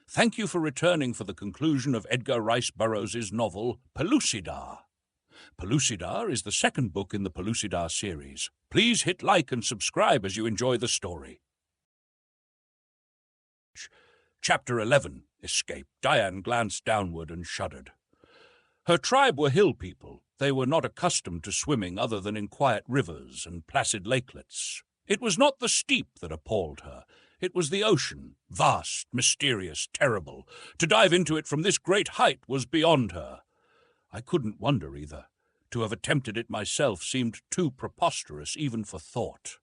Thank you for returning for the conclusion of Edgar Rice Burroughs' novel, Pellucidar. Pellucidar is the second book in the Pellucidar series. Please hit like and subscribe as you enjoy the story. Chapter 11. Escape. Diane glanced downward and shuddered. Her tribe were hill people. They were not accustomed to swimming other than in quiet rivers and placid lakelets. It was not the steep that appalled her. It was the ocean, vast, mysterious, terrible. To dive into it from this great height was beyond her. I couldn't wonder either. To have attempted it myself seemed too preposterous even for thought.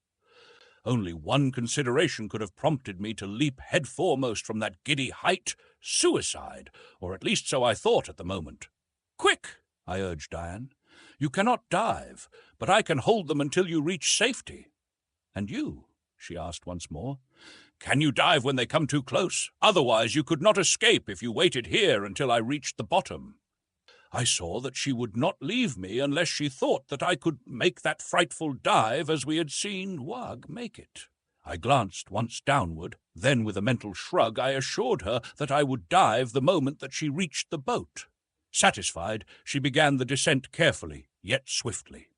Only one consideration could have prompted me to leap headforemost from that giddy height: suicide, or at least so I thought at the moment. "Quick!" I urged Diane. "You cannot dive, but I can hold them until you reach safety." "And you?" she asked once more. "Can you dive when they come too close? Otherwise you could not escape if you waited here until I reached the bottom." I saw that she would not leave me unless she thought that I could make that frightful dive as we had seen Wag make it. I glanced once downward, then with a mental shrug I assured her that I would dive the moment that she reached the boat. Satisfied, she began the descent carefully, yet swiftly.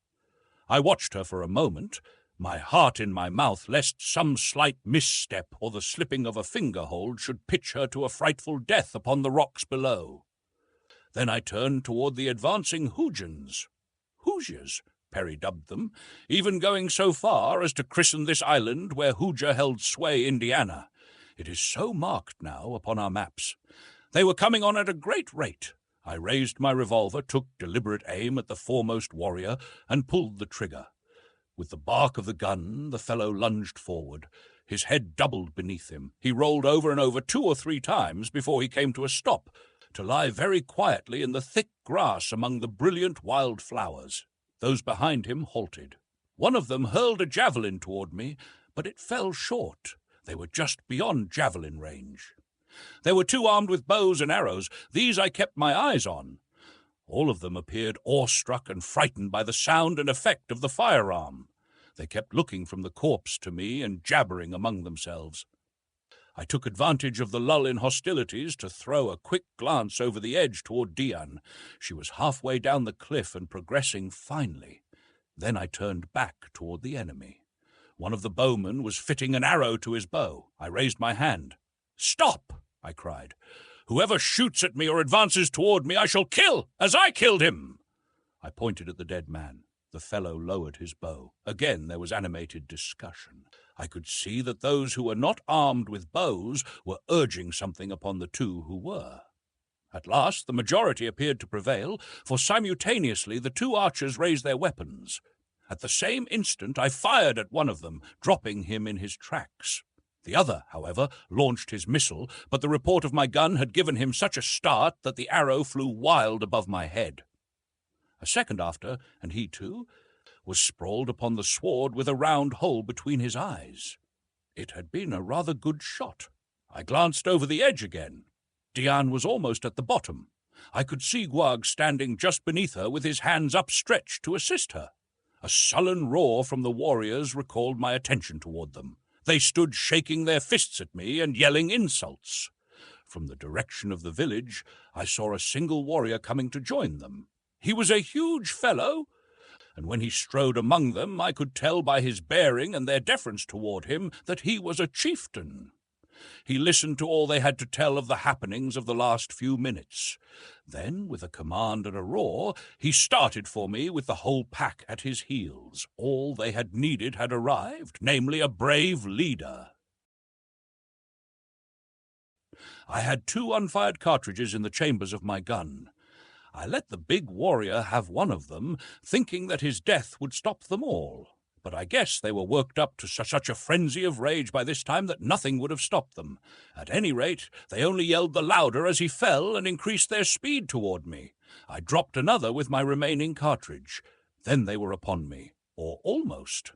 I watched her for a moment, my heart in my mouth lest some slight misstep or the slipping of a finger-hold should pitch her to a frightful death upon the rocks below. Then I turned toward the advancing Hoojans. Hoosiers, Perry dubbed them, even going so far as to christen this island where Hooja held sway Indiana. It is so marked now upon our maps. They were coming on at a great rate. I raised my revolver, took deliberate aim at the foremost warrior, and pulled the trigger. With the bark of the gun, the fellow lunged forward. His head doubled beneath him. He rolled over and over 2 or 3 times before he came to a stop, to lie very quietly in the thick grass among the brilliant wild flowers. Those behind him halted. One of them hurled a javelin toward me, but it fell short. They were just beyond javelin range. There were 2 armed with bows and arrows. These I kept my eyes on. All of them appeared awestruck and frightened by the sound and effect of the firearm. They kept looking from the corpse to me and jabbering among themselves. I took advantage of the lull in hostilities to throw a quick glance over the edge toward Diane. She was halfway down the cliff and progressing finely. Then I turned back toward the enemy. One of the bowmen was fitting an arrow to his bow. I raised my hand. "Stop!" I cried. "Whoever shoots at me or advances toward me I shall kill, as I killed him!" I pointed at the dead man. The fellow lowered his bow. Again there was animated discussion. I could see that those who were not armed with bows were urging something upon the 2 who were. At last the majority appeared to prevail, for simultaneously the 2 archers raised their weapons. At the same instant I fired at one of them, dropping him in his tracks. The other, however, launched his missile, but the report of my gun had given him such a start that the arrow flew wild above my head. A second after, and he too was sprawled upon the sward with a round hole between his eyes. It had been a rather good shot. I glanced over the edge again. Diane was almost at the bottom. I could see Wag standing just beneath her with his hands upstretched to assist her. A sullen roar from the warriors recalled my attention toward them. They stood shaking their fists at me and yelling insults. From the direction of the village, I saw a single warrior coming to join them. He was a huge fellow, and when he strode among them, I could tell by his bearing and their deference toward him that he was a chieftain. He listened to all they had to tell of the happenings of the last few minutes. Then, with a command and a roar, he started for me with the whole pack at his heels. All they had needed had arrived, namely a brave leader. I had 2 unfired cartridges in the chambers of my gun. I let the big warrior have one of them, thinking that his death would stop them all. But I guess they were worked up to such a frenzy of rage by this time that nothing would have stopped them. At any rate, they only yelled the louder as he fell and increased their speed toward me. I dropped another with my remaining cartridge. Then they were upon me, or almost.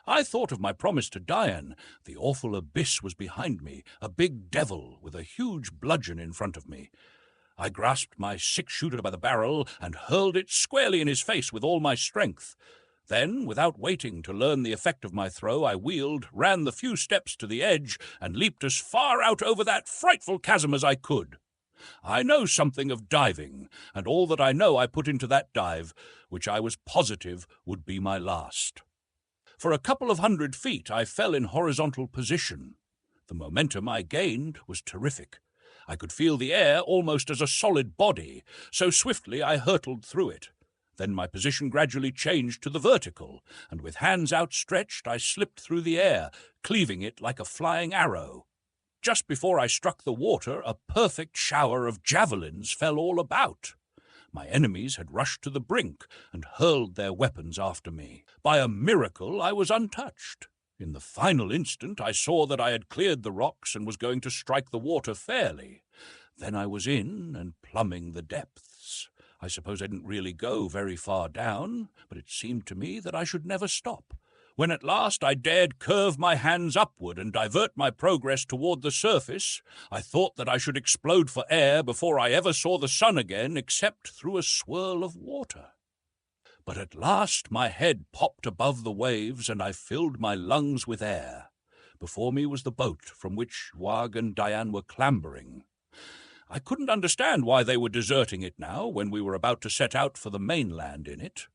I thought of my promise to Diane. The awful abyss was behind me, a big devil with a huge bludgeon in front of me. I grasped my 6-shooter by the barrel and hurled it squarely in his face with all my strength. Then, without waiting to learn the effect of my throw, I wheeled, ran the few steps to the edge, and leaped as far out over that frightful chasm as I could. I know something of diving, and all that I know I put into that dive, which I was positive would be my last. For a couple of 100 feet I fell in horizontal position. The momentum I gained was terrific. I could feel the air almost as a solid body, so swiftly I hurtled through it. Then my position gradually changed to the vertical, and with hands outstretched I slipped through the air, cleaving it like a flying arrow. Just before I struck the water, a perfect shower of javelins fell all about. My enemies had rushed to the brink and hurled their weapons after me. By a miracle I was untouched. In the final instant I saw that I had cleared the rocks and was going to strike the water fairly. Then I was in and plumbing the depths. I suppose I didn't really go very far down, but it seemed to me that I should never stop. When at last I dared curve my hands upward and divert my progress toward the surface, I thought that I should explode for air before I ever saw the sun again except through a swirl of water. But at last my head popped above the waves and I filled my lungs with air. Before me was the boat from which Wag and Diane were clambering. I couldn't understand why they were deserting it now when we were about to set out for the mainland in it,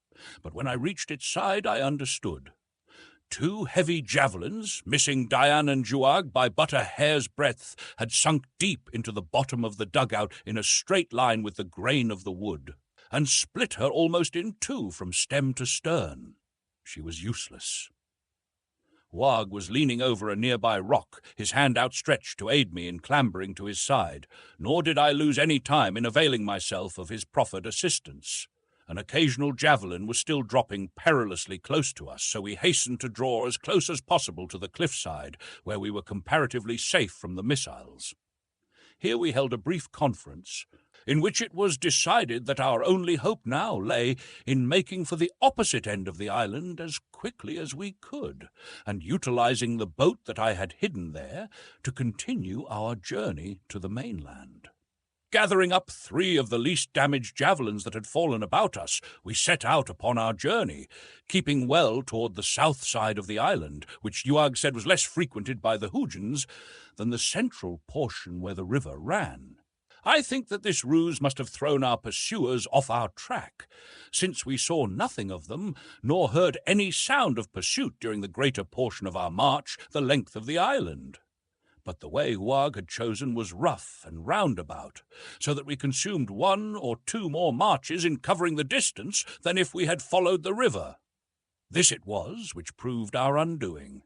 but when I reached its side I understood. 2 heavy javelins, missing Diane and Juag by but a hair's breadth, had sunk deep into the bottom of the dugout in a straight line with the grain of the wood, and split her almost in 2 from stem to stern. She was useless. Wag was leaning over a nearby rock, his hand outstretched to aid me in clambering to his side, nor did I lose any time in availing myself of his proffered assistance. An occasional javelin was still dropping perilously close to us, so we hastened to draw as close as possible to the cliffside, where we were comparatively safe from the missiles. Here we held a brief conference, in which it was decided that our only hope now lay in making for the opposite end of the island as quickly as we could, and utilizing the boat that I had hidden there to continue our journey to the mainland. Gathering up 3 of the least damaged javelins that had fallen about us, we set out upon our journey, keeping well toward the south side of the island, which Juag said was less frequented by the Hoojans than the central portion where the river ran. I think that this ruse must have thrown our pursuers off our track, since we saw nothing of them, nor heard any sound of pursuit during the greater portion of our march the length of the island. But the way Wag had chosen was rough and roundabout, so that we consumed 1 or 2 more marches in covering the distance than if we had followed the river. This it was which proved our undoing.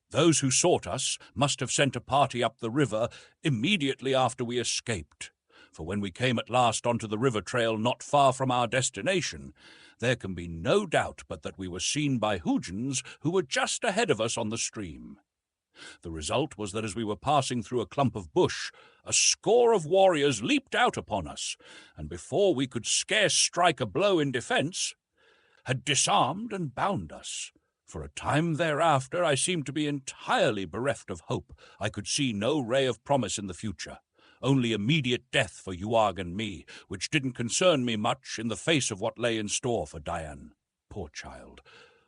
Those who sought us must have sent a party up the river immediately after we escaped, for when we came at last onto the river trail not far from our destination, there can be no doubt but that we were seen by Hoojans who were just ahead of us on the stream. The result was that as we were passing through a clump of bush, a score of warriors leaped out upon us, and before we could scarce strike a blow in defense, had disarmed and bound us. For a time thereafter I seemed to be entirely bereft of hope. I could see no ray of promise in the future. Only immediate death for Juag and me, which didn't concern me much in the face of what lay in store for Diane. Poor child.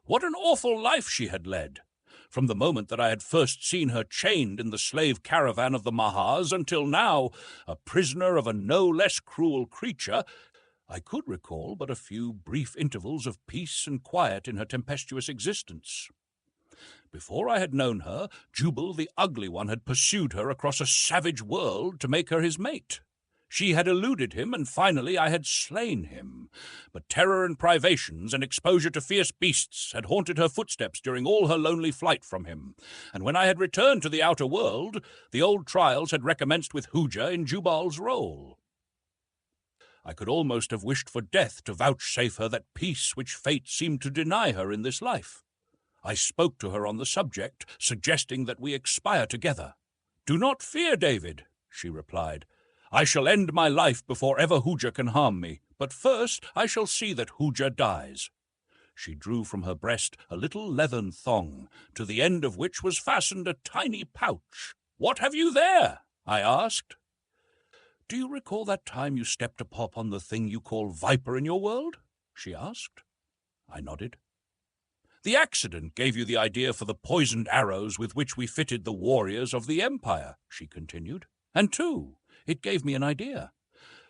What an awful life she had led! From the moment that I had first seen her chained in the slave caravan of the Mahars until now, a prisoner of a no less cruel creature, I could recall but a few brief intervals of peace and quiet in her tempestuous existence. Before I had known her, Jubal the Ugly One had pursued her across a savage world to make her his mate. She had eluded him, and finally I had slain him. But terror and privations and exposure to fierce beasts had haunted her footsteps during all her lonely flight from him, and when I had returned to the outer world, the old trials had recommenced with Hooja in Jubal's role. I could almost have wished for death to vouchsafe her that peace which fate seemed to deny her in this life. I spoke to her on the subject, suggesting that we expire together. "Do not fear, David," she replied. "I shall end my life before ever Hooja can harm me, but first I shall see that Hooja dies." She drew from her breast a little leathern thong, to the end of which was fastened a tiny pouch. "What have you there?" I asked. "Do you recall that time you stepped upon the thing you call viper in your world?" she asked. I nodded. "The accident gave you the idea for the poisoned arrows with which we fitted the warriors of the Empire," she continued. "And, too, it gave me an idea.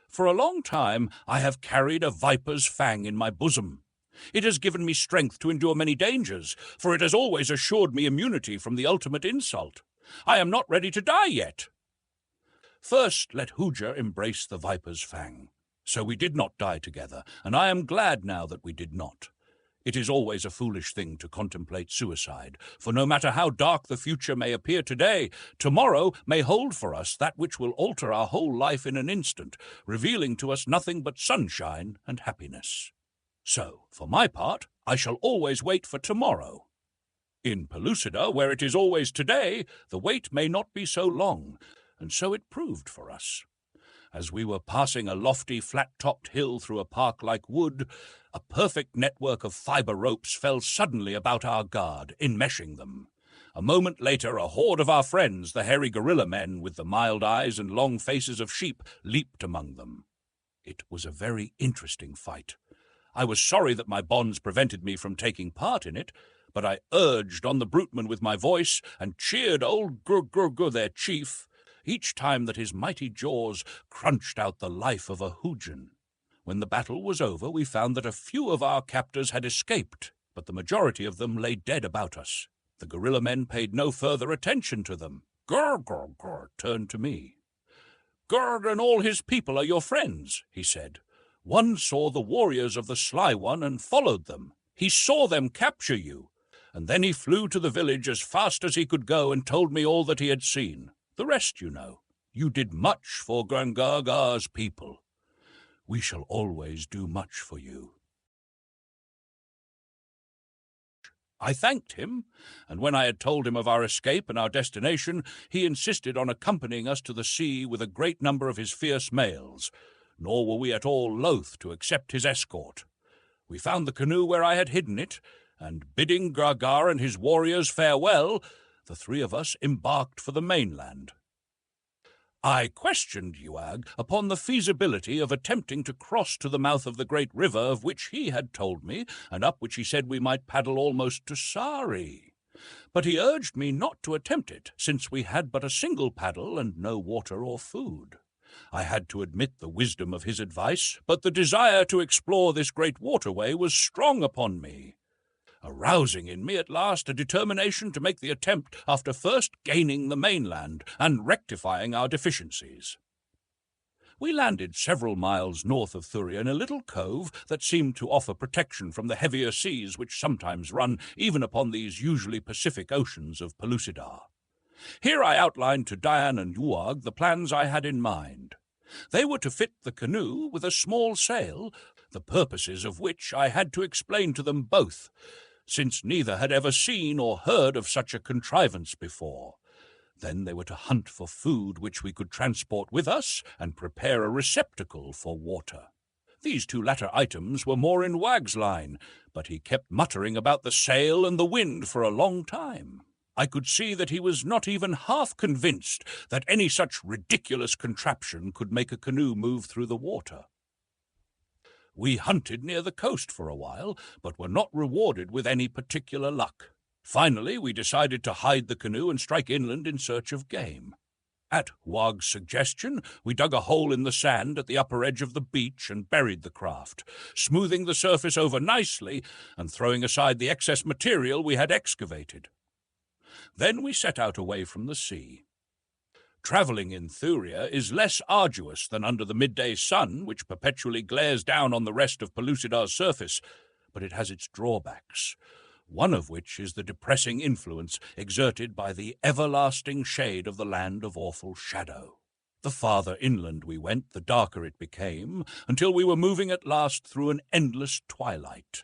For a long time I have carried a viper's fang in my bosom. It has given me strength to endure many dangers, for it has always assured me immunity from the ultimate insult. I am not ready to die yet." First, let Lechuguilla embrace the viper's fang. So we did not die together, and I am glad now that we did not. It is always a foolish thing to contemplate suicide, for no matter how dark the future may appear today, tomorrow may hold for us that which will alter our whole life in an instant, revealing to us nothing but sunshine and happiness. So, for my part, I shall always wait for tomorrow. In Pellucidar, where it is always today, the wait may not be so long, and so it proved for us. As we were passing a lofty, flat-topped hill through a park-like wood, a perfect network of fibre ropes fell suddenly about our guard, enmeshing them. A moment later, a horde of our friends, the hairy gorilla men with the mild eyes and long faces of sheep, leaped among them. It was a very interesting fight. I was sorry that my bonds prevented me from taking part in it, but I urged on the brutemen with my voice and cheered old Gur, their chief, each time that his mighty jaws crunched out the life of a Lechuguilla. When the battle was over, we found that a few of our captors had escaped, but the majority of them lay dead about us. The gorilla men paid no further attention to them. Gur turned to me. "Gur and all his people are your friends," he said. "One saw the warriors of the Sly One and followed them. He saw them capture you, and then he flew to the village as fast as he could go and told me all that he had seen. The rest you know. You did much for Grangargar's people. We shall always do much for you." I thanked him, and when I had told him of our escape and our destination, he insisted on accompanying us to the sea with a great number of his fierce males, nor were we at all loath to accept his escort. We found the canoe where I had hidden it, and bidding Grangar and his warriors farewell, the three of us embarked for the mainland. I questioned Lechuguilla upon the feasibility of attempting to cross to the mouth of the great river of which he had told me, and up which he said we might paddle almost to Sari. But he urged me not to attempt it, since we had but a single paddle and no water or food. I had to admit the wisdom of his advice, but the desire to explore this great waterway was strong upon me, arousing in me at last a determination to make the attempt after first gaining the mainland and rectifying our deficiencies. We landed several miles north of Thuria in a little cove that seemed to offer protection from the heavier seas which sometimes run even upon these usually Pacific oceans of Pellucidar. Here I outlined to Diane and Lechuguilla the plans I had in mind. They were to fit the canoe with a small sail, the purposes of which I had to explain to them both, since neither had ever seen or heard of such a contrivance before. Then they were to hunt for food which we could transport with us and prepare a receptacle for water. These two latter items were more in Wag's line, but he kept muttering about the sail and the wind for a long time. I could see that he was not even half convinced that any such ridiculous contraption could make a canoe move through the water. We hunted near the coast for a while, but were not rewarded with any particular luck. Finally, we decided to hide the canoe and strike inland in search of game. At Wag's suggestion, we dug a hole in the sand at the upper edge of the beach and buried the craft, smoothing the surface over nicely and throwing aside the excess material we had excavated. Then we set out away from the sea. Travelling in Thuria is less arduous than under the midday sun, which perpetually glares down on the rest of Pellucidar's surface, but it has its drawbacks, one of which is the depressing influence exerted by the everlasting shade of the land of awful shadow. The farther inland we went, the darker it became, until we were moving at last through an endless twilight.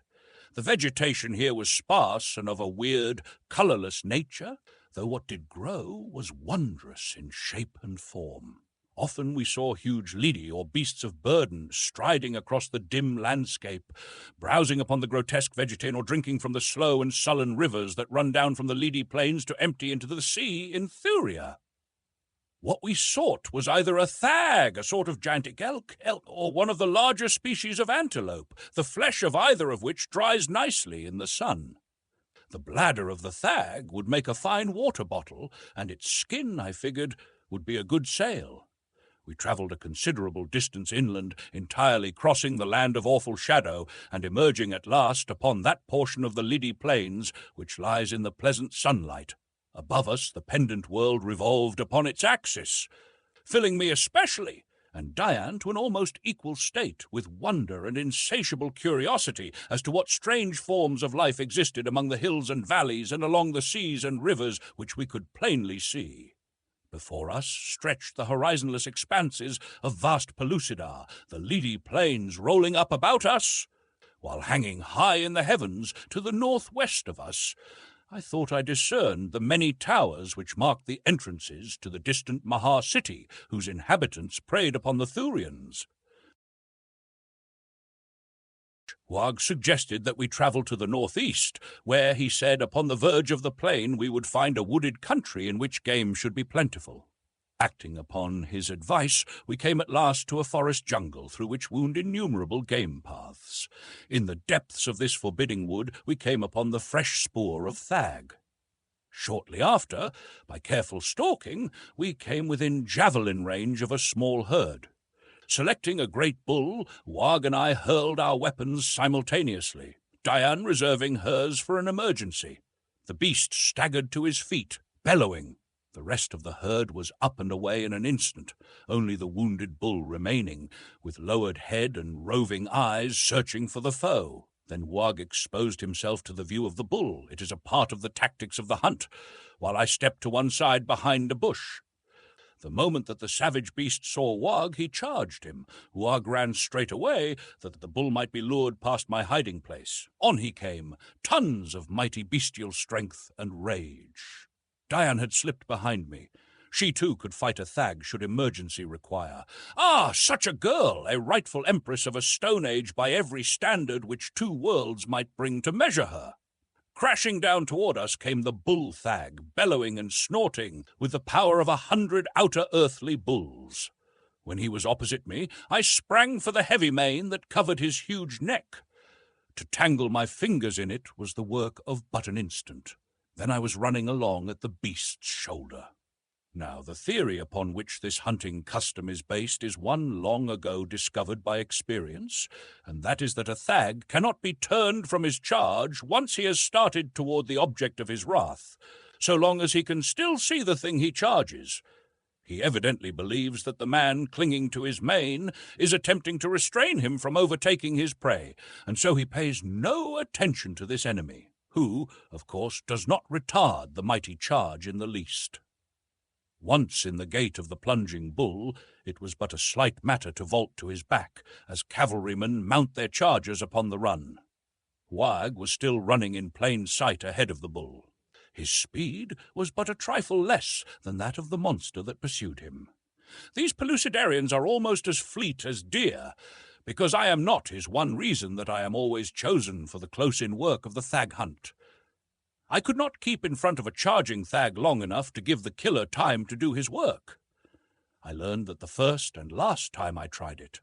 The vegetation here was sparse and of a weird, colourless nature, though what did grow was wondrous in shape and form. Often we saw huge lidi, or beasts of burden, striding across the dim landscape, browsing upon the grotesque vegetation or drinking from the slow and sullen rivers that run down from the lidi plains to empty into the sea in Thuria. What we sought was either a thag, a sort of gigantic elk, or one of the larger species of antelope, the flesh of either of which dries nicely in the sun. The bladder of the thag would make a fine water bottle, and its skin, I figured, would be a good sail. We travelled a considerable distance inland, entirely crossing the land of awful shadow, and emerging at last upon that portion of the Liddy Plains which lies in the pleasant sunlight. Above us the pendant world revolved upon its axis, filling me especially, and Diane to an almost equal state, with wonder and insatiable curiosity as to what strange forms of life existed among the hills and valleys and along the seas and rivers which we could plainly see. Before us stretched the horizonless expanses of vast Pellucidar, the Liddy Plains rolling up about us, while hanging high in the heavens to the northwest of us, I thought I discerned the many towers which marked the entrances to the distant Mahar city, whose inhabitants preyed upon the Thurians. Wag suggested that we travel to the northeast, where, he said, upon the verge of the plain we would find a wooded country in which game should be plentiful. Acting upon his advice, we came at last to a forest jungle through which wound innumerable game paths. In the depths of this forbidding wood we came upon the fresh spoor of thag. Shortly after, by careful stalking, we came within javelin range of a small herd. Selecting a great bull, Wag and I hurled our weapons simultaneously, Diane reserving hers for an emergency. The beast staggered to his feet, bellowing. The rest of the herd was up and away in an instant, only the wounded bull remaining, with lowered head and roving eyes searching for the foe. Then Wag exposed himself to the view of the bull. It is a part of the tactics of the hunt, while I stepped to one side behind a bush. The moment that the savage beast saw Wag, he charged him. Wag ran straight away, that the bull might be lured past my hiding place. On he came, tons of mighty bestial strength and rage. Diane had slipped behind me. She, too, could fight a thag should emergency require. Ah, such a girl, a rightful empress of a stone age by every standard which 2 worlds might bring to measure her. Crashing down toward us came the bull thag, bellowing and snorting with the power of 100 outer earthly bulls. When he was opposite me, I sprang for the heavy mane that covered his huge neck. To tangle my fingers in it was the work of but an instant. Then I was running along at the beast's shoulder. Now, the theory upon which this hunting custom is based is one long ago discovered by experience, and that is that a thag cannot be turned from his charge once he has started toward the object of his wrath, so long as he can still see the thing he charges. He evidently believes that the man clinging to his mane is attempting to restrain him from overtaking his prey, and so he pays no attention to this enemy, who, of course, does not retard the mighty charge in the least. Once in the gate of the plunging bull, it was but a slight matter to vault to his back, as cavalrymen mount their chargers upon the run. Wag was still running in plain sight ahead of the bull. His speed was but a trifle less than that of the monster that pursued him. These Pellucidarians are almost as fleet as deer, because I am not is one reason that I am always chosen for the close-in work of the thag hunt. I could not keep in front of a charging thag long enough to give the killer time to do his work. I learned that the first and last time I tried it.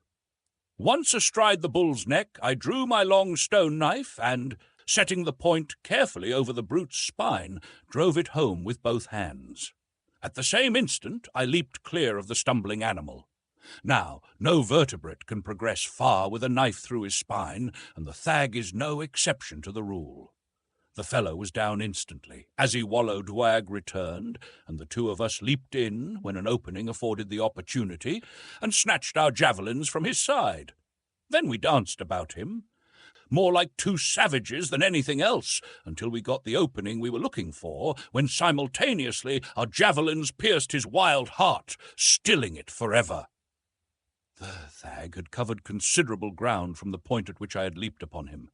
Once astride the bull's neck, I drew my long stone knife and, setting the point carefully over the brute's spine, drove it home with both hands. At the same instant, I leaped clear of the stumbling animal. Now, no vertebrate can progress far with a knife through his spine, and the thag is no exception to the rule. The fellow was down instantly. As he wallowed, Wag returned, and the 2 of us leaped in when an opening afforded the opportunity, and snatched our javelins from his side. Then we danced about him, more like 2 savages than anything else, until we got the opening we were looking for, when simultaneously our javelins pierced his wild heart, stilling it forever. The thag had covered considerable ground from the point at which I had leaped upon him.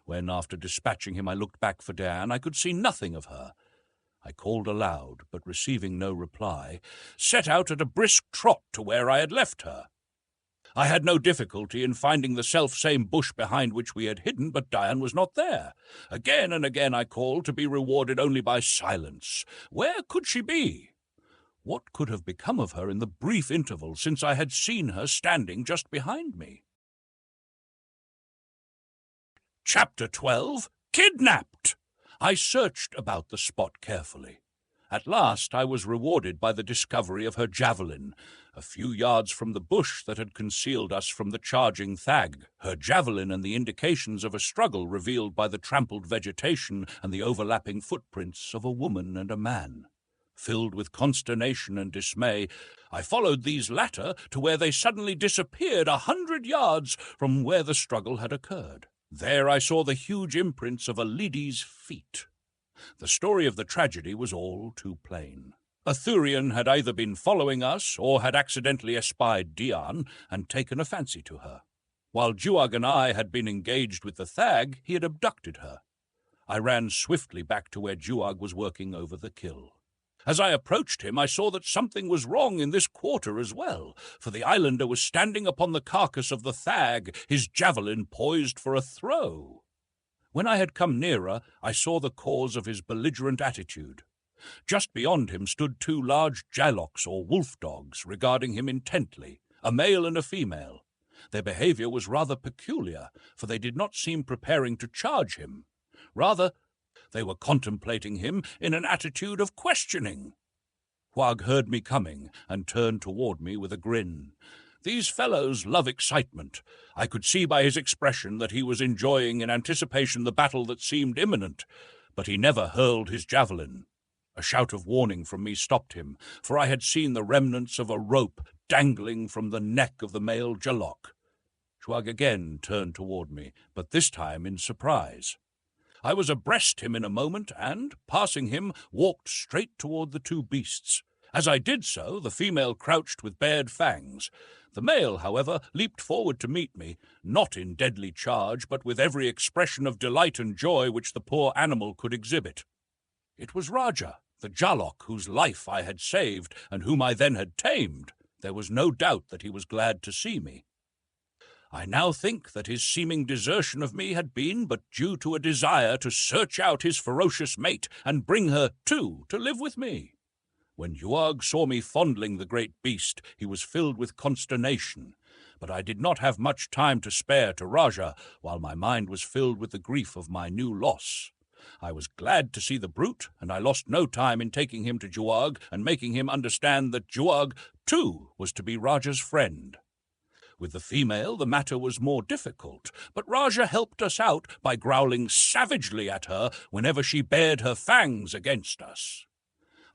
When, after dispatching him, I looked back for Diane, I could see nothing of her. I called aloud, but receiving no reply, set out at a brisk trot to where I had left her. I had no difficulty in finding the self-same bush behind which we had hidden, but Diane was not there. Again and again I called, to be rewarded only by silence. Where could she be? What could have become of her in the brief interval since I had seen her standing just behind me? Chapter 12. Kidnapped! I searched about the spot carefully. At last I was rewarded by the discovery of her javelin, a few yards from the bush that had concealed us from the charging thag, her javelin and the indications of a struggle revealed by the trampled vegetation and the overlapping footprints of a woman and a man. Filled with consternation and dismay, I followed these latter to where they suddenly disappeared 100 yards from where the struggle had occurred. There I saw the huge imprints of a lady's feet. The story of the tragedy was all too plain. A Thurian had either been following us or had accidentally espied Dian and taken a fancy to her. While Juag and I had been engaged with the thag, he had abducted her. I ran swiftly back to where Juag was working over the kill. As I approached him, I saw that something was wrong in this quarter as well, for the islander was standing upon the carcass of the thag, his javelin poised for a throw. When I had come nearer, I saw the cause of his belligerent attitude. Just beyond him stood two large jaloks or wolf dogs, regarding him intently, a male and a female. Their behavior was rather peculiar, for they did not seem preparing to charge him. Rather, they were contemplating him in an attitude of questioning. Huag heard me coming and turned toward me with a grin. These fellows love excitement. I could see by his expression that he was enjoying in anticipation the battle that seemed imminent, but he never hurled his javelin. A shout of warning from me stopped him, for I had seen the remnants of a rope dangling from the neck of the male jalok. Huag again turned toward me, but this time in surprise. I was abreast him in a moment and, passing him, walked straight toward the two beasts. As I did so, the female crouched with bared fangs. The male, however, leaped forward to meet me, not in deadly charge, but with every expression of delight and joy which the poor animal could exhibit. It was Raja, the jalok whose life I had saved and whom I then had tamed. There was no doubt that he was glad to see me. I now think that his seeming desertion of me had been but due to a desire to search out his ferocious mate and bring her, too, to live with me. When Juag saw me fondling the great beast, he was filled with consternation, but I did not have much time to spare to Raja, while my mind was filled with the grief of my new loss. I was glad to see the brute, and I lost no time in taking him to Juag and making him understand that Juag, too, was to be Raja's friend. With the female, the matter was more difficult, but Raja helped us out by growling savagely at her whenever she bared her fangs against us.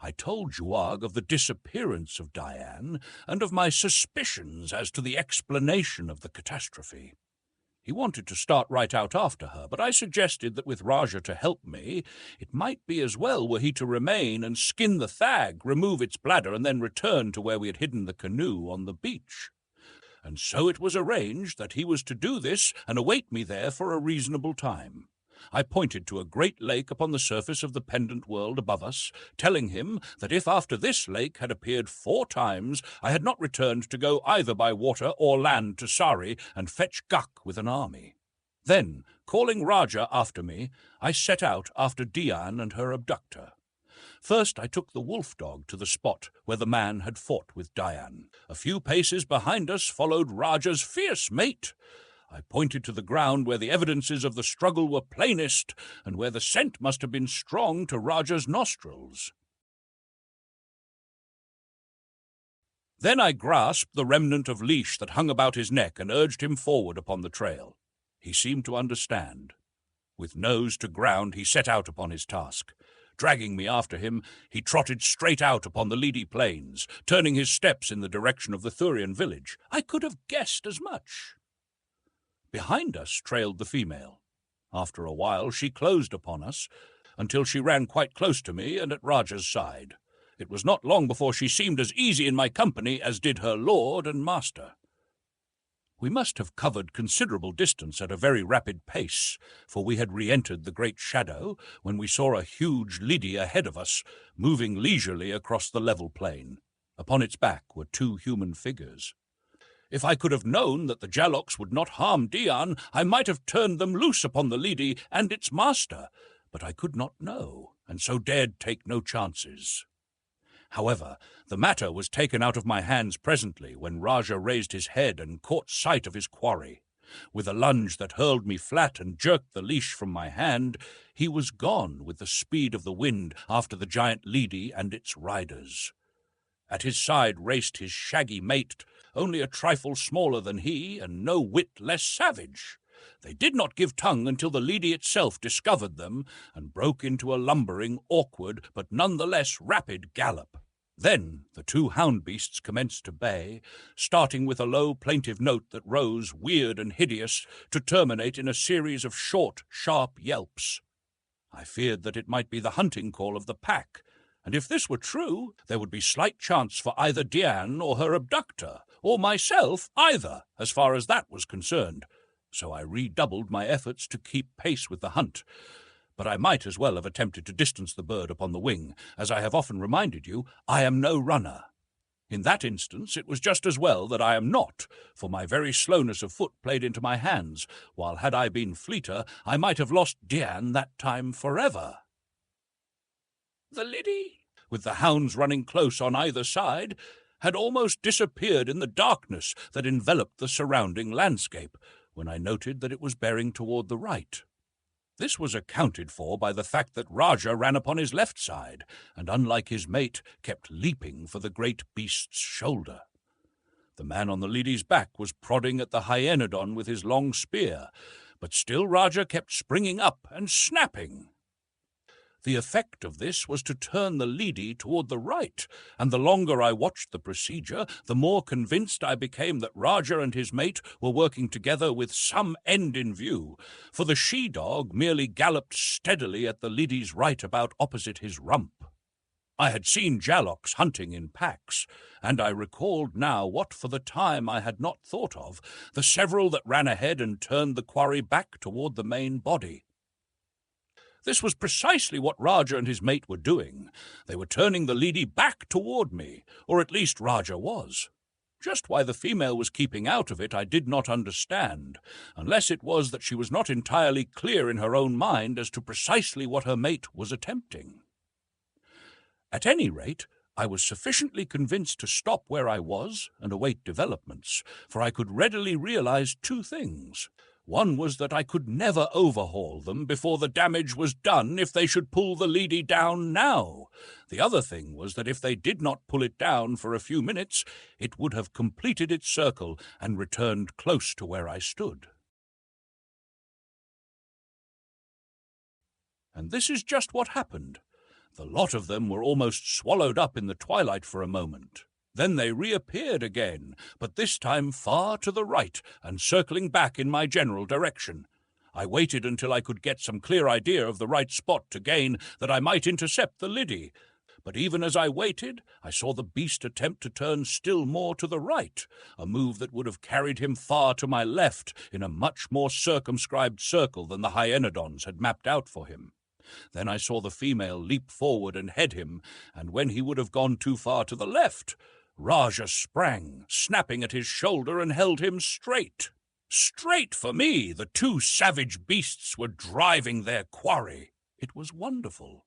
I told Juag of the disappearance of Dian and of my suspicions as to the explanation of the catastrophe. He wanted to start right out after her, but I suggested that with Raja to help me, it might be as well were he to remain and skin the thag, remove its bladder, and then return to where we had hidden the canoe on the beach. And so it was arranged that he was to do this and await me there for a reasonable time. I pointed to a great lake upon the surface of the pendant world above us, telling him that if after this lake had appeared 4 times, I had not returned to go either by water or land to Sari and fetch Guk with an army. Then, calling Raja after me, I set out after Dian and her abductor. First I took the wolf dog to the spot where the man had fought with Dian. A few paces behind us followed Raja's fierce mate. I pointed to the ground where the evidences of the struggle were plainest, and where the scent must have been strong to Raja's nostrils. Then I grasped the remnant of leash that hung about his neck and urged him forward upon the trail. He seemed to understand. With nose to ground, he set out upon his task. Dragging me after him, he trotted straight out upon the Lidi plains, turning his steps in the direction of the Thurian village. I could have guessed as much. Behind us trailed the female. After a while she closed upon us, until she ran quite close to me and at Raja's side. It was not long before she seemed as easy in my company as did her lord and master. We must have covered considerable distance at a very rapid pace, for we had re-entered the great shadow when we saw a huge Lidi ahead of us, moving leisurely across the level plain. Upon its back were 2 human figures. If I could have known that the Jaloks would not harm Dian, I might have turned them loose upon the Lidi and its master, but I could not know, and so dared take no chances. However, the matter was taken out of my hands presently when Raja raised his head and caught sight of his quarry. With a lunge that hurled me flat and jerked the leash from my hand, he was gone with the speed of the wind after the giant leady and its riders. At his side raced his shaggy mate, only a trifle smaller than he and no whit less savage. They did not give tongue until the leady itself discovered them and broke into a lumbering, awkward, but none the less rapid gallop. Then the two hound beasts commenced to bay, starting with a low, plaintive note that rose, weird and hideous, to terminate in a series of short, sharp yelps. I feared that it might be the hunting call of the pack, and if this were true, there would be slight chance for either Diane or her abductor, or myself either, as far as that was concerned. So I redoubled my efforts to keep pace with the hunt. But I might as well have attempted to distance the bird upon the wing. As I have often reminded you, I am no runner. In that instance, it was just as well that I am not, for my very slowness of foot played into my hands, while had I been fleeter, I might have lost Diane that time forever. The Liddy, with the hounds running close on either side, had almost disappeared in the darkness that enveloped the surrounding landscape, when I noted that it was bearing toward the right. This was accounted for by the fact that Raja ran upon his left side, and unlike his mate, kept leaping for the great beast's shoulder. The man on the lady's back was prodding at the hyenodon with his long spear, but still Raja kept springing up and snapping. The effect of this was to turn the leady toward the right, and the longer I watched the procedure, the more convinced I became that Raja and his mate were working together with some end in view, for the she-dog merely galloped steadily at the lady's right about opposite his rump. I had seen jaloks hunting in packs, and I recalled now what for the time I had not thought of, the several that ran ahead and turned the quarry back toward the main body. This was precisely what Raja and his mate were doing. They were turning the leady back toward me, or at least Raja was. Just why the female was keeping out of it I did not understand, unless it was that she was not entirely clear in her own mind as to precisely what her mate was attempting. At any rate, I was sufficiently convinced to stop where I was and await developments, for I could readily realize two things. One was that I could never overhaul them before the damage was done if they should pull the leady down now. The other thing was that if they did not pull it down for a few minutes, it would have completed its circle and returned close to where I stood. And this is just what happened. The lot of them were almost swallowed up in the twilight for a moment. Then they reappeared again, but this time far to the right and circling back in my general direction. I waited until I could get some clear idea of the right spot to gain, that I might intercept the liddy. But even as I waited, I saw the beast attempt to turn still more to the right, a move that would have carried him far to my left in a much more circumscribed circle than the hyenodons had mapped out for him. Then I saw the female leap forward and head him, and when he would have gone too far to the left, Raja sprang, snapping at his shoulder, and held him straight. Straight for me, the two savage beasts were driving their quarry. It was wonderful.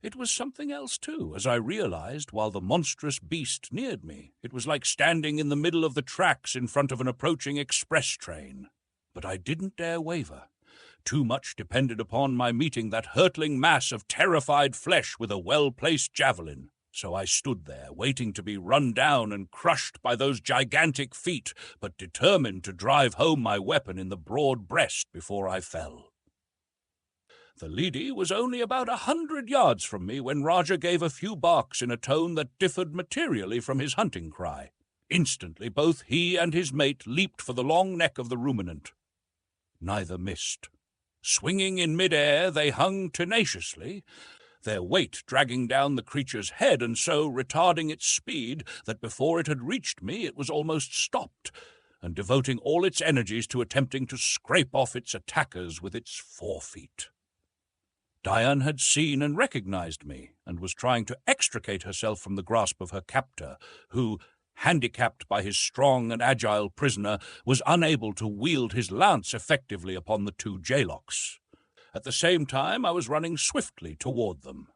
It was something else, too, as I realized while the monstrous beast neared me. It was like standing in the middle of the tracks in front of an approaching express train. But I didn't dare waver. Too much depended upon my meeting that hurtling mass of terrified flesh with a well-placed javelin. So I stood there, waiting to be run down and crushed by those gigantic feet, but determined to drive home my weapon in the broad breast before I fell. The leady was only about 100 yards from me when Raja gave a few barks in a tone that differed materially from his hunting cry. Instantly both he and his mate leaped for the long neck of the ruminant. Neither missed. Swinging in mid-air, they hung tenaciously, their weight dragging down the creature's head and so retarding its speed that before it had reached me it was almost stopped, and devoting all its energies to attempting to scrape off its attackers with its forefeet. Diane had seen and recognized me, and was trying to extricate herself from the grasp of her captor, who, handicapped by his strong and agile prisoner, was unable to wield his lance effectively upon the two jaylocks. At the same time, I was running swiftly toward them.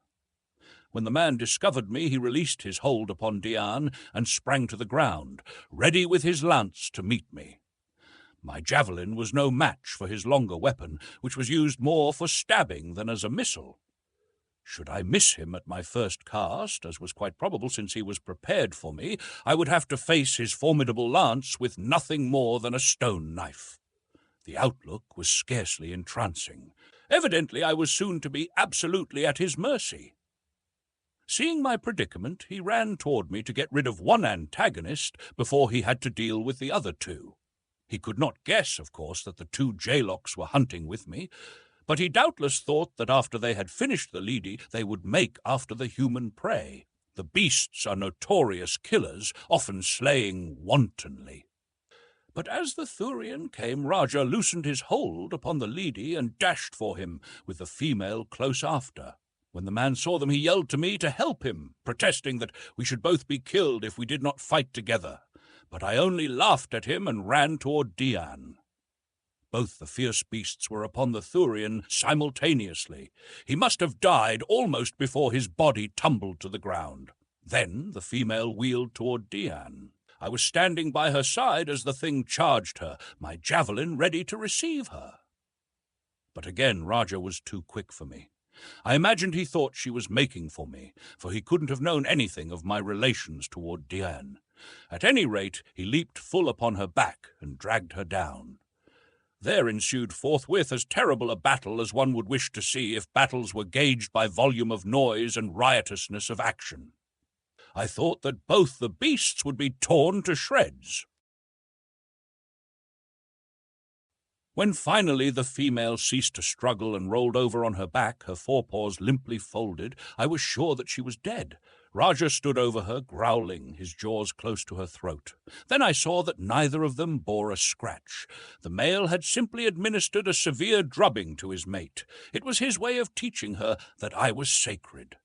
When the man discovered me, he released his hold upon Dian and sprang to the ground, ready with his lance to meet me. My javelin was no match for his longer weapon, which was used more for stabbing than as a missile. Should I miss him at my first cast, as was quite probable since he was prepared for me, I would have to face his formidable lance with nothing more than a stone knife. The outlook was scarcely entrancing. Evidently I was soon to be absolutely at his mercy. Seeing my predicament, he ran toward me to get rid of one antagonist before he had to deal with the other two. He could not guess, of course, that the two jaylocks were hunting with me, but he doubtless thought that after they had finished the leady, they would make after the human prey. The beasts are notorious killers, often slaying wantonly. But as the Thurian came, Raja loosened his hold upon the leady and dashed for him, with the female close after. When the man saw them, he yelled to me to help him, protesting that we should both be killed if we did not fight together. But I only laughed at him and ran toward Dian. Both the fierce beasts were upon the Thurian simultaneously. He must have died almost before his body tumbled to the ground. Then the female wheeled toward Dian. I was standing by her side as the thing charged her, my javelin ready to receive her. But again Raja was too quick for me. I imagined he thought she was making for me, for he couldn't have known anything of my relations toward Dian. At any rate, he leaped full upon her back and dragged her down. There ensued forthwith as terrible a battle as one would wish to see if battles were gauged by volume of noise and riotousness of action. I thought that both the beasts would be torn to shreds. When finally the female ceased to struggle and rolled over on her back, her forepaws limply folded, I was sure that she was dead. Raja stood over her, growling, his jaws close to her throat. Then I saw that neither of them bore a scratch. The male had simply administered a severe drubbing to his mate. It was his way of teaching her that I was sacred.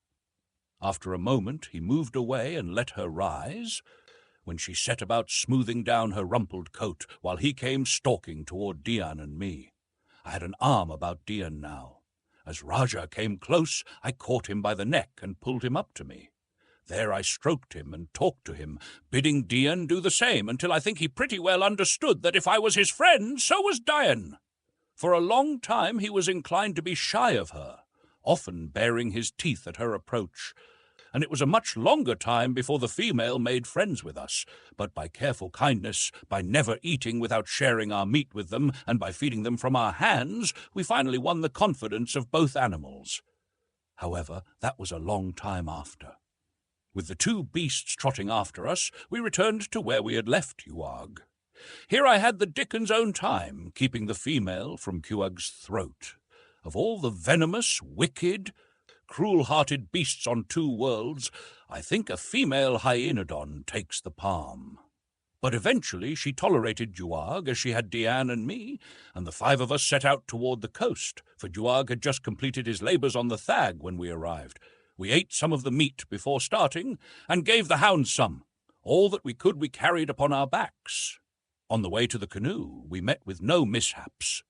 After a moment he moved away and let her rise, when she set about smoothing down her rumpled coat, while he came stalking toward Dian and me. I had an arm about Dian now. As Raja came close, I caught him by the neck and pulled him up to me. There I stroked him and talked to him, bidding Dian do the same, until I think he pretty well understood that if I was his friend, so was Dian. For a long time he was inclined to be shy of her, often baring his teeth at her approach, and it was a much longer time before the female made friends with us, but by careful kindness, by never eating without sharing our meat with them, and by feeding them from our hands, we finally won the confidence of both animals. However, that was a long time after. With the two beasts trotting after us, we returned to where we had left Uag. Here I had the Dickens' own time, keeping the female from Cuag's throat. Of all the venomous, wicked, cruel-hearted beasts on two worlds, I think a female hyaenodon takes the palm. But eventually she tolerated Juag as she had Dian and me, and the five of us set out toward the coast, for Juag had just completed his labors on the Thag when we arrived. We ate some of the meat before starting, and gave the hounds some. All that we could we carried upon our backs. On the way to the canoe we met with no mishaps.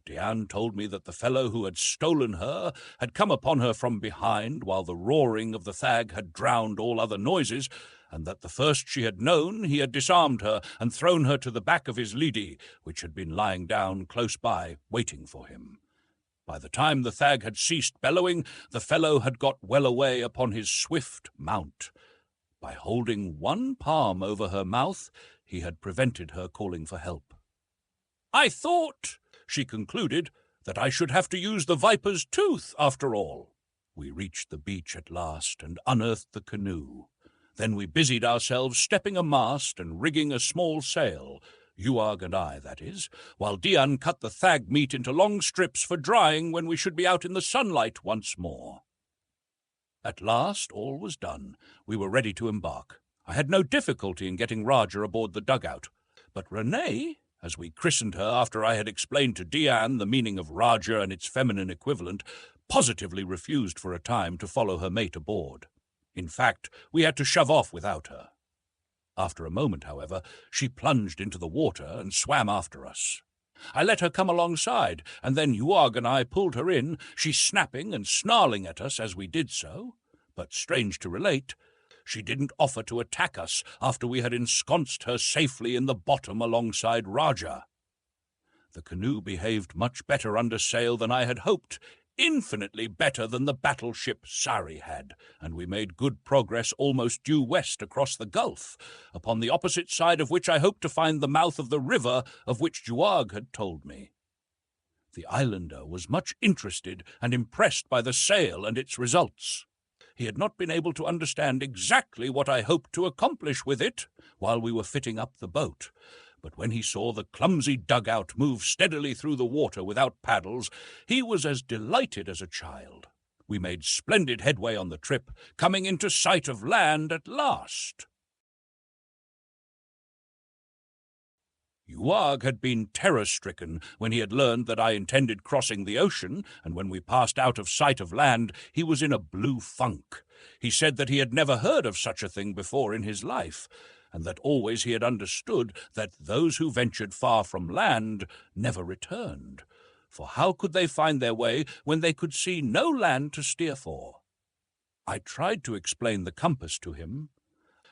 Dian told me that the fellow who had stolen her had come upon her from behind, while the roaring of the Thag had drowned all other noises, and that the first she had known he had disarmed her and thrown her to the back of his leady, which had been lying down close by, waiting for him. By the time the Thag had ceased bellowing, the fellow had got well away upon his swift mount. By holding one palm over her mouth, he had prevented her calling for help. "I thought," she concluded, "that I should have to use the viper's tooth after all." We reached the beach at last and unearthed the canoe. Then we busied ourselves stepping a mast and rigging a small sail, Uag and I, that is, while Dian cut the Thag meat into long strips for drying when we should be out in the sunlight once more. At last all was done. We were ready to embark. I had no difficulty in getting Raja aboard the dugout, but Renee, as we christened her after I had explained to Dian the meaning of Raja and its feminine equivalent, positively refused for a time to follow her mate aboard. In fact, we had to shove off without her. After a moment, however, she plunged into the water and swam after us. I let her come alongside, and then Uag and I pulled her in, she snapping and snarling at us as we did so. But strange to relate, she didn't offer to attack us after we had ensconced her safely in the bottom alongside Raja. The canoe behaved much better under sail than I had hoped, infinitely better than the battleship Sari had, and we made good progress almost due west across the gulf, upon the opposite side of which I hoped to find the mouth of the river of which Juag had told me. The islander was much interested and impressed by the sail and its results. He had not been able to understand exactly what I hoped to accomplish with it while we were fitting up the boat, but when he saw the clumsy dugout move steadily through the water without paddles, he was as delighted as a child. We made splendid headway on the trip, coming into sight of land at last. Juag had been terror-stricken when he had learned that I intended crossing the ocean, and when we passed out of sight of land, he was in a blue funk. He said that he had never heard of such a thing before in his life, and that always he had understood that those who ventured far from land never returned. For how could they find their way when they could see no land to steer for? I tried to explain the compass to him,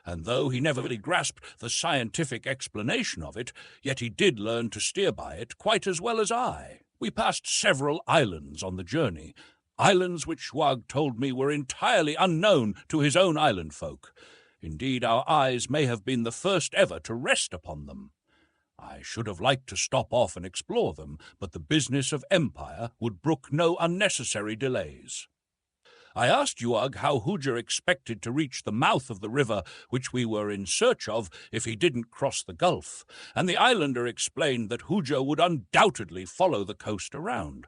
and though he never really grasped the scientific explanation of it, yet he did learn to steer by it quite as well as I. We passed several islands on the journey, islands which Juag told me were entirely unknown to his own island folk. Indeed, our eyes may have been the first ever to rest upon them. I should have liked to stop off and explore them, but the business of empire would brook no unnecessary delays. I asked Juag how Hooja expected to reach the mouth of the river which we were in search of if he didn't cross the gulf, and the islander explained that Hooja would undoubtedly follow the coast around.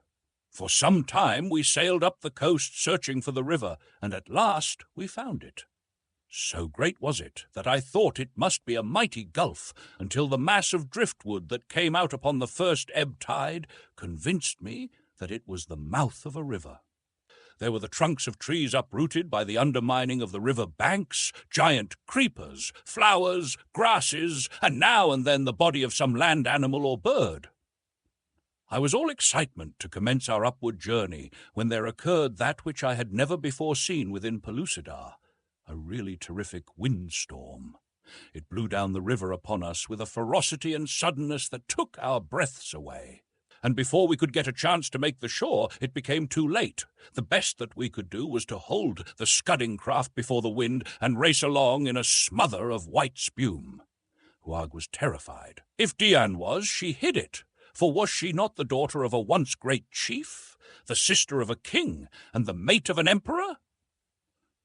For some time we sailed up the coast searching for the river, and at last we found it. So great was it that I thought it must be a mighty gulf, until the mass of driftwood that came out upon the first ebb tide convinced me that it was the mouth of a river. There were the trunks of trees uprooted by the undermining of the river banks, giant creepers, flowers, grasses, and now and then the body of some land animal or bird. I was all excitement to commence our upward journey when there occurred that which I had never before seen within Pellucidar, a really terrific windstorm. It blew down the river upon us with a ferocity and suddenness that took our breaths away. And before we could get a chance to make the shore, it became too late. The best that we could do was to hold the scudding craft before the wind and race along in a smother of white spume. Juag was terrified. If Dian was, she hid it. For was she not the daughter of a once great chief, the sister of a king, and the mate of an emperor?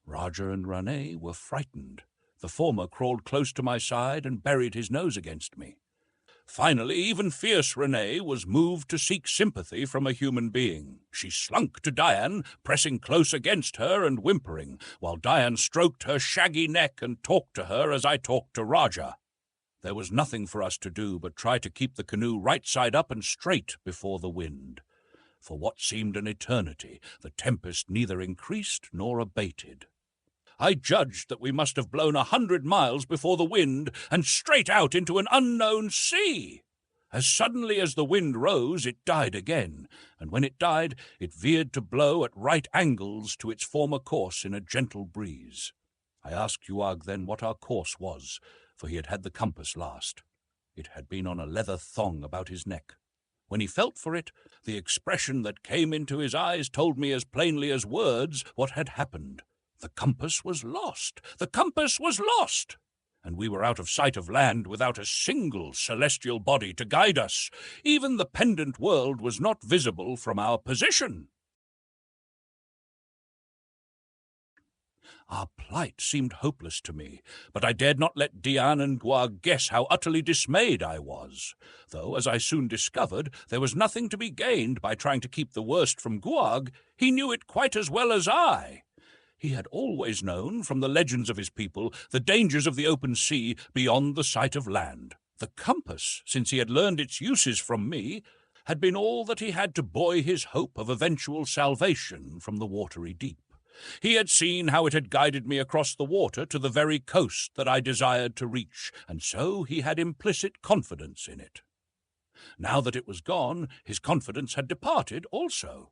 Raja and Rane were frightened. The former crawled close to my side and buried his nose against me. Finally, even fierce Rane was moved to seek sympathy from a human being. She slunk to Dian, pressing close against her and whimpering, while Dian stroked her shaggy neck and talked to her as I talked to Raja. There was nothing for us to do but try to keep the canoe right side up and straight before the wind. For what seemed an eternity, the tempest neither increased nor abated. I judged that we must have blown 100 miles before the wind and straight out into an unknown sea. As suddenly as the wind rose, it died again, and when it died, it veered to blow at right angles to its former course in a gentle breeze. I asked Juag then what our course was, for he had had the compass last. It had been on a leather thong about his neck. When he felt for it, the expression that came into his eyes told me as plainly as words what had happened. The compass was lost! The compass was lost! And we were out of sight of land without a single celestial body to guide us. Even the pendant world was not visible from our position. Our plight seemed hopeless to me, but I dared not let Dian and Juag guess how utterly dismayed I was, though, as I soon discovered, there was nothing to be gained by trying to keep the worst from Juag. He knew it quite as well as I. He had always known, from the legends of his people, the dangers of the open sea beyond the sight of land. The compass, since he had learned its uses from me, had been all that he had to buoy his hope of eventual salvation from the watery deep. He had seen how it had guided me across the water to the very coast that I desired to reach, and so he had implicit confidence in it. Now that it was gone, his confidence had departed also.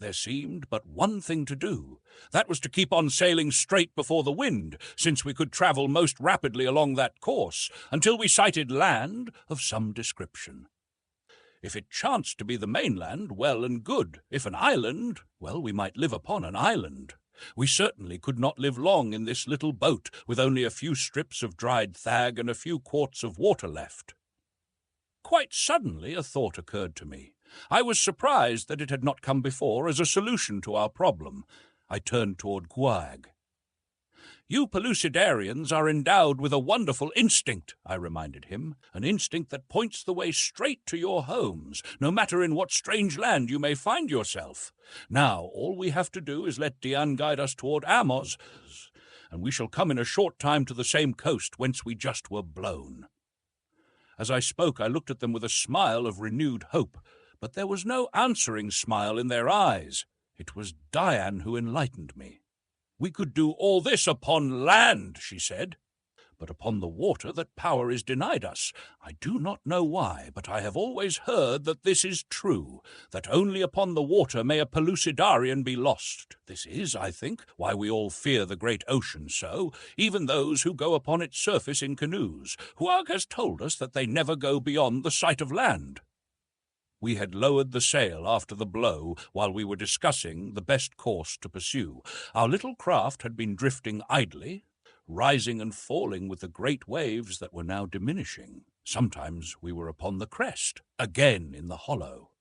There seemed but one thing to do. That was to keep on sailing straight before the wind, since we could travel most rapidly along that course, until we sighted land of some description. If it chanced to be the mainland, well and good. If an island, well, we might live upon an island. We certainly could not live long in this little boat, with only a few strips of dried thag and a few quarts of water left. Quite suddenly a thought occurred to me. I was surprised that it had not come before as a solution to our problem. I turned toward Guag. "You Pellucidarians are endowed with a wonderful instinct," I reminded him, "an instinct that points the way straight to your homes, no matter in what strange land you may find yourself. Now, all we have to do is let Dian guide us toward Amos, and we shall come in a short time to the same coast whence we just were blown." As I spoke, I looked at them with a smile of renewed hope, but there was no answering smile in their eyes. It was Dian who enlightened me. "We could do all this upon land," she said, "but upon the water that power is denied us. I do not know why, but I have always heard that this is true, that only upon the water may a Pellucidarian be lost. This is, I think, why we all fear the great ocean so, even those who go upon its surface in canoes. Huag has told us that they never go beyond the sight of land." We had lowered the sail after the blow while we were discussing the best course to pursue. Our little craft had been drifting idly, rising and falling with the great waves that were now diminishing. Sometimes we were upon the crest, again in the hollow.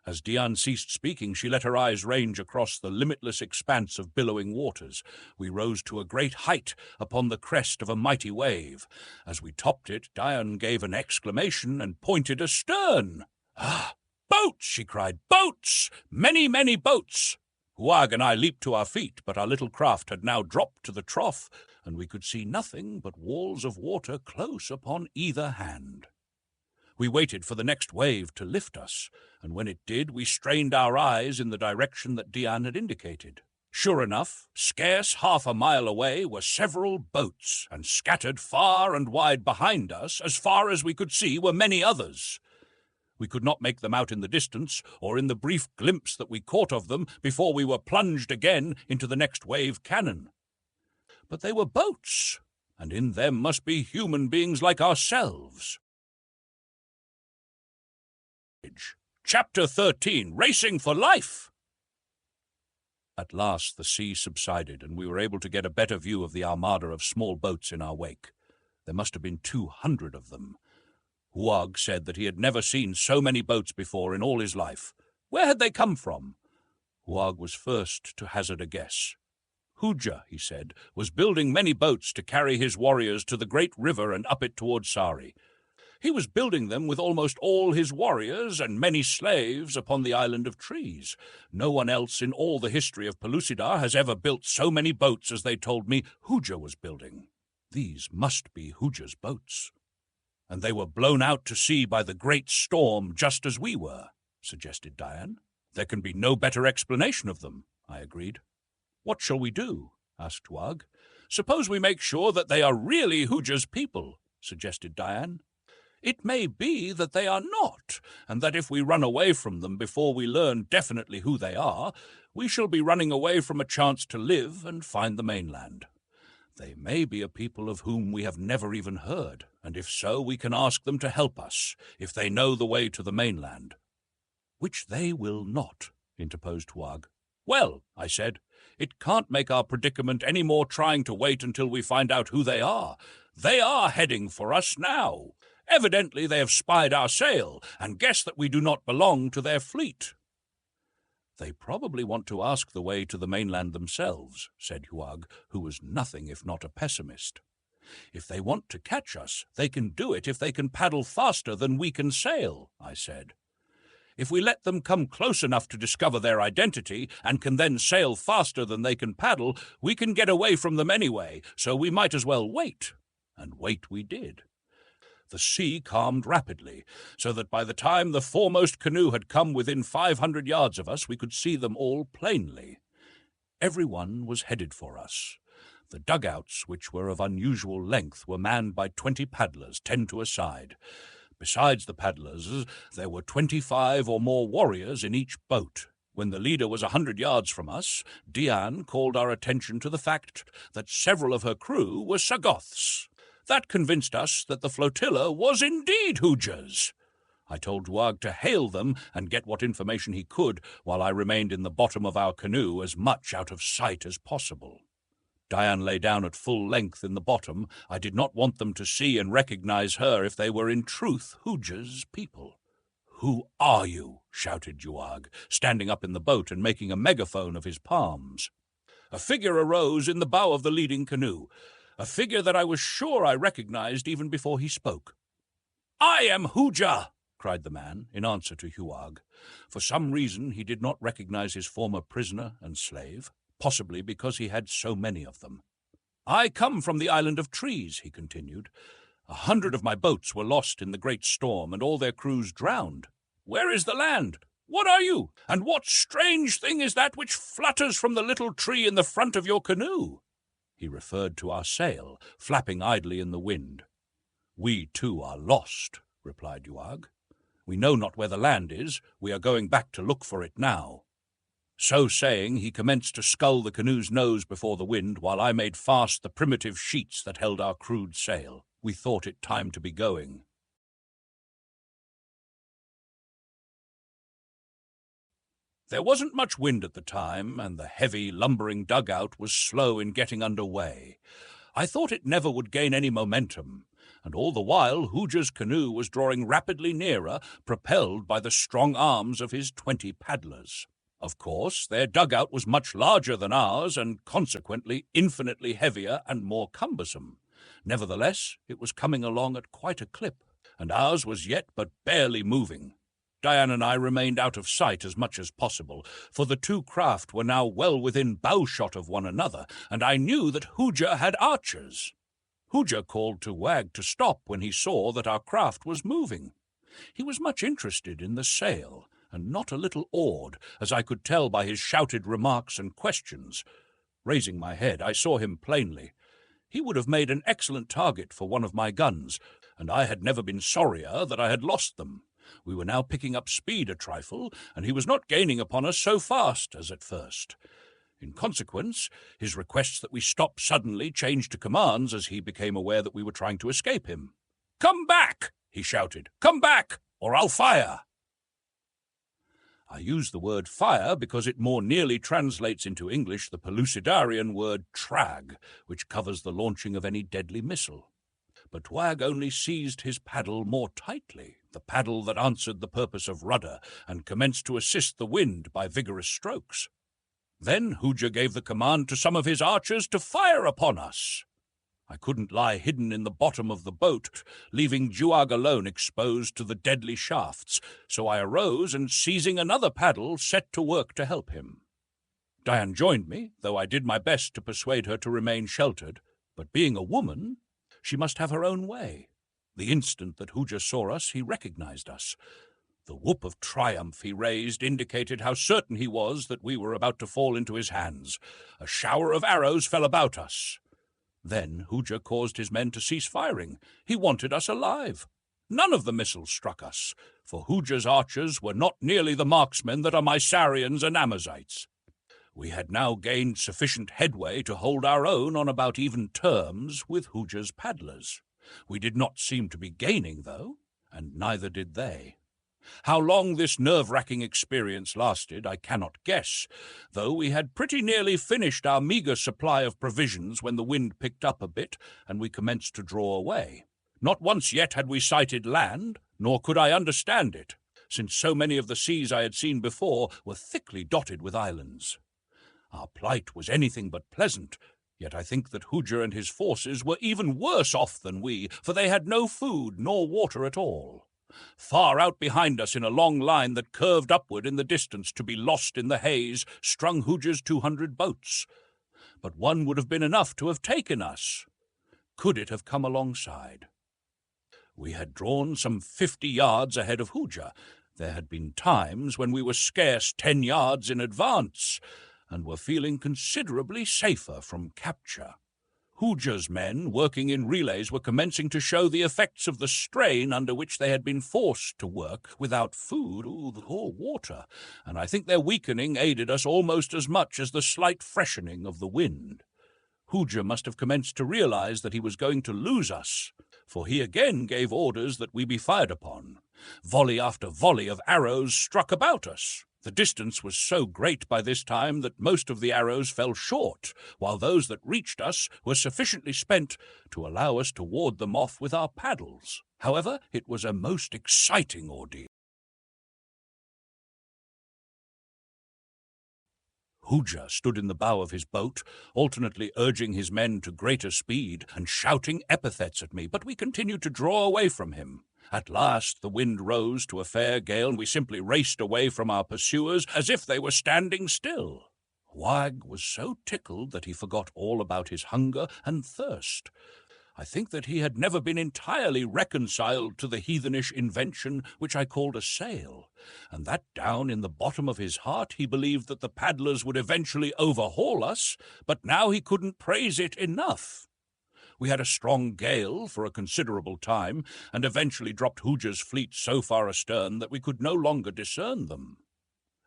As Dian ceased speaking, she let her eyes range across the limitless expanse of billowing waters. We rose to a great height upon the crest of a mighty wave. As we topped it, Dian gave an exclamation and pointed astern. "Ah! Boats!" she cried. "Boats! Many, many boats!" Huag and I leaped to our feet, but our little craft had now dropped to the trough, and we could see nothing but walls of water close upon either hand. We waited for the next wave to lift us, and when it did, we strained our eyes in the direction that Dian had indicated. Sure enough, scarce half a mile away were several boats, and scattered far and wide behind us, as far as we could see, were many others. We could not make them out in the distance, or in the brief glimpse that we caught of them before we were plunged again into the next wave cannon. But they were boats, and in them must be human beings like ourselves. Chapter 13. Racing for Life! At last the sea subsided, and we were able to get a better view of the armada of small boats in our wake. There must have been 200 of them. Huag said that he had never seen so many boats before in all his life. Where had they come from? Huag was first to hazard a guess. Huja, he said, was building many boats to carry his warriors to the great river and up it toward Sari. He was building them with almost all his warriors and many slaves upon the island of trees. No one else in all the history of Pellucidar has ever built so many boats as they told me Huja was building. These must be Huja's boats. "And they were blown out to sea by the great storm just as we were," suggested Dian. "There can be no better explanation of them," I agreed. "What shall we do?" asked Huag. "Suppose we make sure that they are really Huja's people," suggested Dian. "It may be that they are not, and that if we run away from them before we learn definitely who they are, we shall be running away from a chance to live and find the mainland. They may be a people of whom we have never even heard, and if so, we can ask them to help us, if they know the way to the mainland." "Which they will not," interposed Huag. "Well," I said, "it can't make our predicament any more trying to wait until we find out who they are. They are heading for us now. Evidently they have spied our sail, and guessed that we do not belong to their fleet." "They probably want to ask the way to the mainland themselves," said Huag, who was nothing if not a pessimist. "If they want to catch us, they can do it if they can paddle faster than we can sail," I said. "If we let them come close enough to discover their identity, and can then sail faster than they can paddle, we can get away from them anyway, so we might as well wait." And wait we did. The sea calmed rapidly, so that by the time the foremost canoe had come within 500 yards of us, we could see them all plainly. Every one was headed for us. The dugouts, which were of unusual length, were manned by 20 paddlers, 10 to a side. Besides the paddlers, there were 25 or more warriors in each boat. When the leader was 100 yards from us, Dian called our attention to the fact that several of her crew were Sagoths. That convinced us that the flotilla was indeed Hoojers. I told Duag to hail them and get what information he could, while I remained in the bottom of our canoe as much out of sight as possible. Dian lay down at full length in the bottom. I did not want them to see and recognize her if they were in truth Hoojers' people. "Who are you?" shouted Duag, standing up in the boat and making a megaphone of his palms. A figure arose in the bow of the leading canoe, a figure that I was sure I recognized even before he spoke. "I am Hooja!" cried the man, in answer to Huag. For some reason he did not recognize his former prisoner and slave, possibly because he had so many of them. "I come from the island of trees," he continued. 100 of my boats were lost in the great storm, and all their crews drowned. Where is the land? What are you? And what strange thing is that which flutters from the little tree in the front of your canoe?" He referred to our sail, flapping idly in the wind. "We too are lost," replied Duag. "We know not where the land is. We are going back to look for it now." So saying, he commenced to scull the canoe's nose before the wind, while I made fast the primitive sheets that held our crude sail. We thought it time to be going. There wasn't much wind at the time, and the heavy, lumbering dugout was slow in getting under way. I thought it never would gain any momentum, and all the while Hooja's canoe was drawing rapidly nearer, propelled by the strong arms of his 20 paddlers. Of course, their dugout was much larger than ours, and consequently infinitely heavier and more cumbersome. Nevertheless, it was coming along at quite a clip, and ours was yet but barely moving. Dian and I remained out of sight as much as possible, for the two craft were now well within bowshot of one another, and I knew that Hooja had archers. Hooja called to Wag to stop when he saw that our craft was moving. He was much interested in the sail, and not a little awed, as I could tell by his shouted remarks and questions. Raising my head, I saw him plainly. He would have made an excellent target for one of my guns, and I had never been sorrier that I had lost them. We were now picking up speed a trifle, and he was not gaining upon us so fast as at first. In consequence, his requests that we stop suddenly changed to commands as he became aware that we were trying to escape him. "Come back!" he shouted. "Come back, or I'll fire!" I use the word fire because it more nearly translates into English the Pellucidarian word trag, which covers the launching of any deadly missile. But Wag only seized his paddle more tightly, the paddle that answered the purpose of rudder, and commenced to assist the wind by vigorous strokes. Then Hooja gave the command to some of his archers to fire upon us. I couldn't lie hidden in the bottom of the boat, leaving Duag alone exposed to the deadly shafts, so I arose and, seizing another paddle, set to work to help him. Dian joined me, though I did my best to persuade her to remain sheltered, but being a woman, she must have her own way. The instant that Hooja saw us, he recognized us. The whoop of triumph he raised indicated how certain he was that we were about to fall into his hands. A shower of arrows fell about us. Then Hooja caused his men to cease firing. He wanted us alive. None of the missiles struck us, for Hooja's archers were not nearly the marksmen that are Mysareans and Amazighites. We had now gained sufficient headway to hold our own on about even terms with Hooja's paddlers. We did not seem to be gaining, though, and neither did they. How long this nerve-wracking experience lasted, I cannot guess, though we had pretty nearly finished our meagre supply of provisions when the wind picked up a bit and we commenced to draw away. Not once yet had we sighted land, nor could I understand it, since so many of the seas I had seen before were thickly dotted with islands. Our plight was anything but pleasant, yet I think that Hooja and his forces were even worse off than we, for they had no food nor water at all. Far out behind us in a long line that curved upward in the distance to be lost in the haze strung Hooja's 200 boats. But one would have been enough to have taken us. Could it have come alongside? We had drawn some 50 yards ahead of Hooja. There had been times when we were scarce 10 yards in advance, and were feeling considerably safer from capture. Hooja's men, working in relays, were commencing to show the effects of the strain under which they had been forced to work without food or water, and I think their weakening aided us almost as much as the slight freshening of the wind. Hooja must have commenced to realize that he was going to lose us, for he again gave orders that we be fired upon. Volley after volley of arrows struck about us. The distance was so great by this time that most of the arrows fell short, while those that reached us were sufficiently spent to allow us to ward them off with our paddles. However, it was a most exciting ordeal. Hooja stood in the bow of his boat, alternately urging his men to greater speed and shouting epithets at me, but we continued to draw away from him. At last the wind rose to a fair gale, and we simply raced away from our pursuers as if they were standing still. Wag was so tickled that he forgot all about his hunger and thirst. I think that he had never been entirely reconciled to the heathenish invention which I called a sail, and that down in the bottom of his heart he believed that the paddlers would eventually overhaul us, but now he couldn't praise it enough. We had a strong gale for a considerable time, and eventually dropped Hooja's fleet so far astern that we could no longer discern them.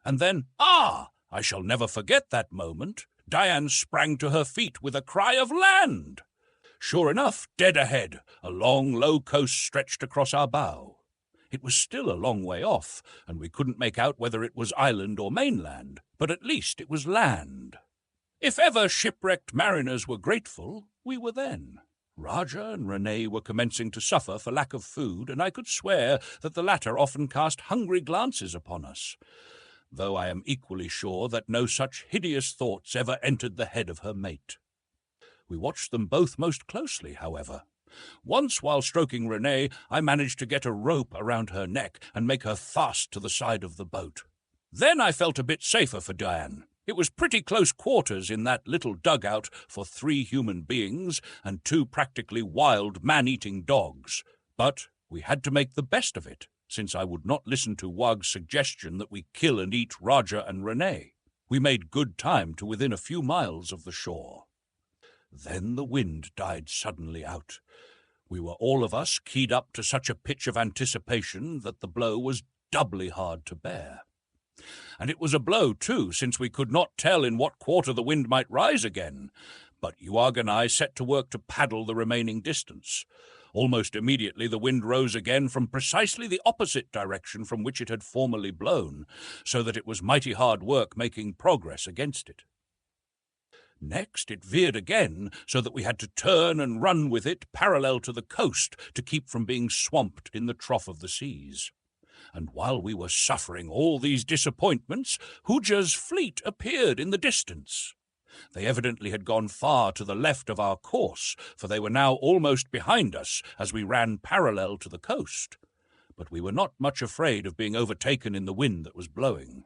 And then, I shall never forget that moment. Diane sprang to her feet with a cry of land. Sure enough, dead ahead, a long, low coast stretched across our bow. It was still a long way off, and we couldn't make out whether it was island or mainland, but at least it was land. If ever shipwrecked mariners were grateful, we were then. Raja and Renee were commencing to suffer for lack of food, and I could swear that the latter often cast hungry glances upon us, though I am equally sure that no such hideous thoughts ever entered the head of her mate. We watched them both most closely, however. Once, while stroking Renee, I managed to get a rope around her neck and make her fast to the side of the boat. Then I felt a bit safer for Diane. It was pretty close quarters in that little dugout for 3 human beings and 2 practically wild man-eating dogs. But we had to make the best of it, since I would not listen to Wag's suggestion that we kill and eat Raja and Renee. We made good time to within a few miles of the shore. Then the wind died suddenly out. We were all of us keyed up to such a pitch of anticipation that the blow was doubly hard to bear. And it was a blow, too, since we could not tell in what quarter the wind might rise again. But Wag and I set to work to paddle the remaining distance. Almost immediately the wind rose again from precisely the opposite direction from which it had formerly blown, so that it was mighty hard work making progress against it. Next it veered again, so that we had to turn and run with it parallel to the coast to keep from being swamped in the trough of the seas. And while we were suffering all these disappointments, Hooja's fleet appeared in the distance. They evidently had gone far to the left of our course, for they were now almost behind us as we ran parallel to the coast. But we were not much afraid of being overtaken in the wind that was blowing.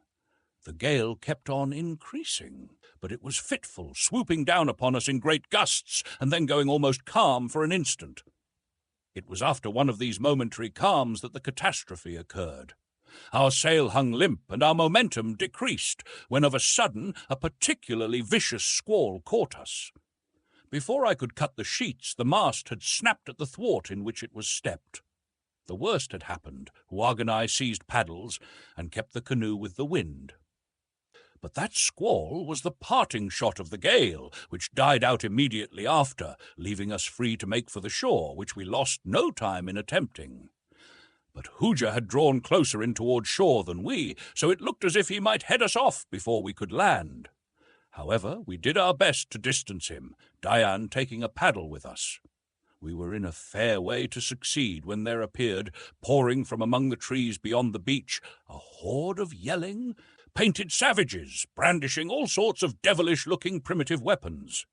The gale kept on increasing, but it was fitful, swooping down upon us in great gusts, and then going almost calm for an instant. It was after one of these momentary calms that the catastrophe occurred. Our sail hung limp, and our momentum decreased, when of a sudden a particularly vicious squall caught us. Before I could cut the sheets, the mast had snapped at the thwart in which it was stepped. The worst had happened. Wag and I seized paddles and kept the canoe with the wind. But that squall was the parting shot of the gale, which died out immediately after, leaving us free to make for the shore, which we lost no time in attempting. But Hooja had drawn closer in toward shore than we, so it looked as if he might head us off before we could land. However, we did our best to distance him, Diane taking a paddle with us. We were in a fair way to succeed when there appeared, pouring from among the trees beyond the beach, a horde of yelling, painted savages, brandishing all sorts of devilish-looking primitive weapons.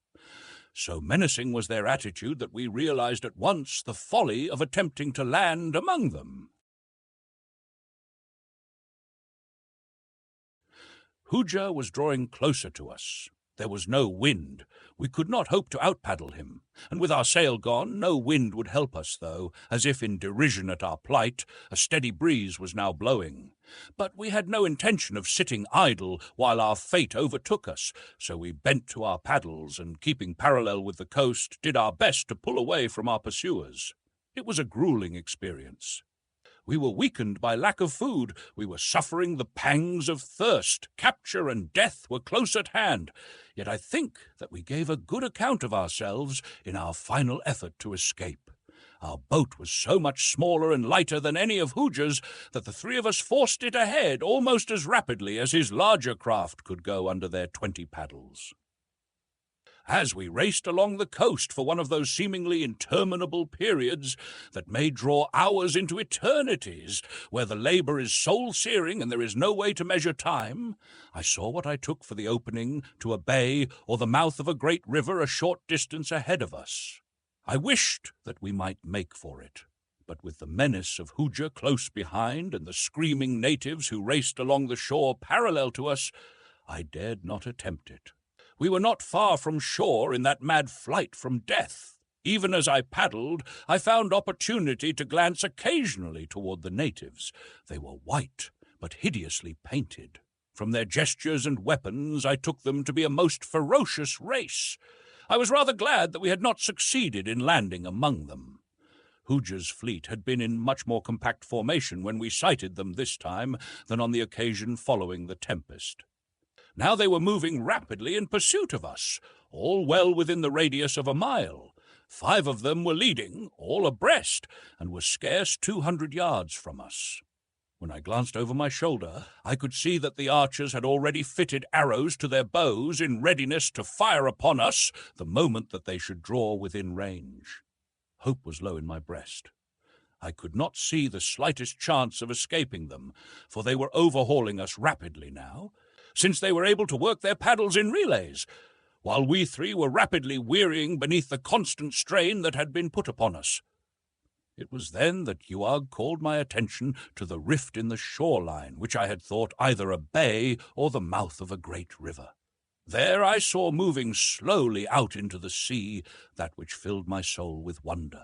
So menacing was their attitude that we realized at once the folly of attempting to land among them. Hooja was drawing closer to us. There was no wind. We could not hope to outpaddle him, and with our sail gone, no wind would help us, though, as if in derision at our plight, a steady breeze was now blowing. But we had no intention of sitting idle while our fate overtook us, so we bent to our paddles, and keeping parallel with the coast, did our best to pull away from our pursuers. It was a grueling experience. We were weakened by lack of food. We were suffering the pangs of thirst. Capture and death were close at hand. Yet I think that we gave a good account of ourselves in our final effort to escape. Our boat was so much smaller and lighter than any of Hooger's that the three of us forced it ahead almost as rapidly as his larger craft could go under their 20 paddles. As we raced along the coast for one of those seemingly interminable periods that may draw hours into eternities, where the labor is soul-searing and there is no way to measure time, I saw what I took for the opening to a bay or the mouth of a great river a short distance ahead of us. I wished that we might make for it, but with the menace of Hooger close behind and the screaming natives who raced along the shore parallel to us, I dared not attempt it. We were not far from shore in that mad flight from death. Even as I paddled, I found opportunity to glance occasionally toward the natives. They were white, but hideously painted. From their gestures and weapons, I took them to be a most ferocious race. I was rather glad that we had not succeeded in landing among them. Hooger's fleet had been in much more compact formation when we sighted them this time than on the occasion following the tempest. Now they were moving rapidly in pursuit of us, all well within the radius of a mile. 5 of them were leading, all abreast, and were scarce 200 yards from us. When I glanced over my shoulder, I could see that the archers had already fitted arrows to their bows in readiness to fire upon us the moment that they should draw within range. Hope was low in my breast. I could not see the slightest chance of escaping them, for they were overhauling us rapidly now, since they were able to work their paddles in relays, while we 3 were rapidly wearying beneath the constant strain that had been put upon us. It was then that Yuag called my attention to the rift in the shoreline, which I had thought either a bay or the mouth of a great river. There I saw moving slowly out into the sea that which filled my soul with wonder.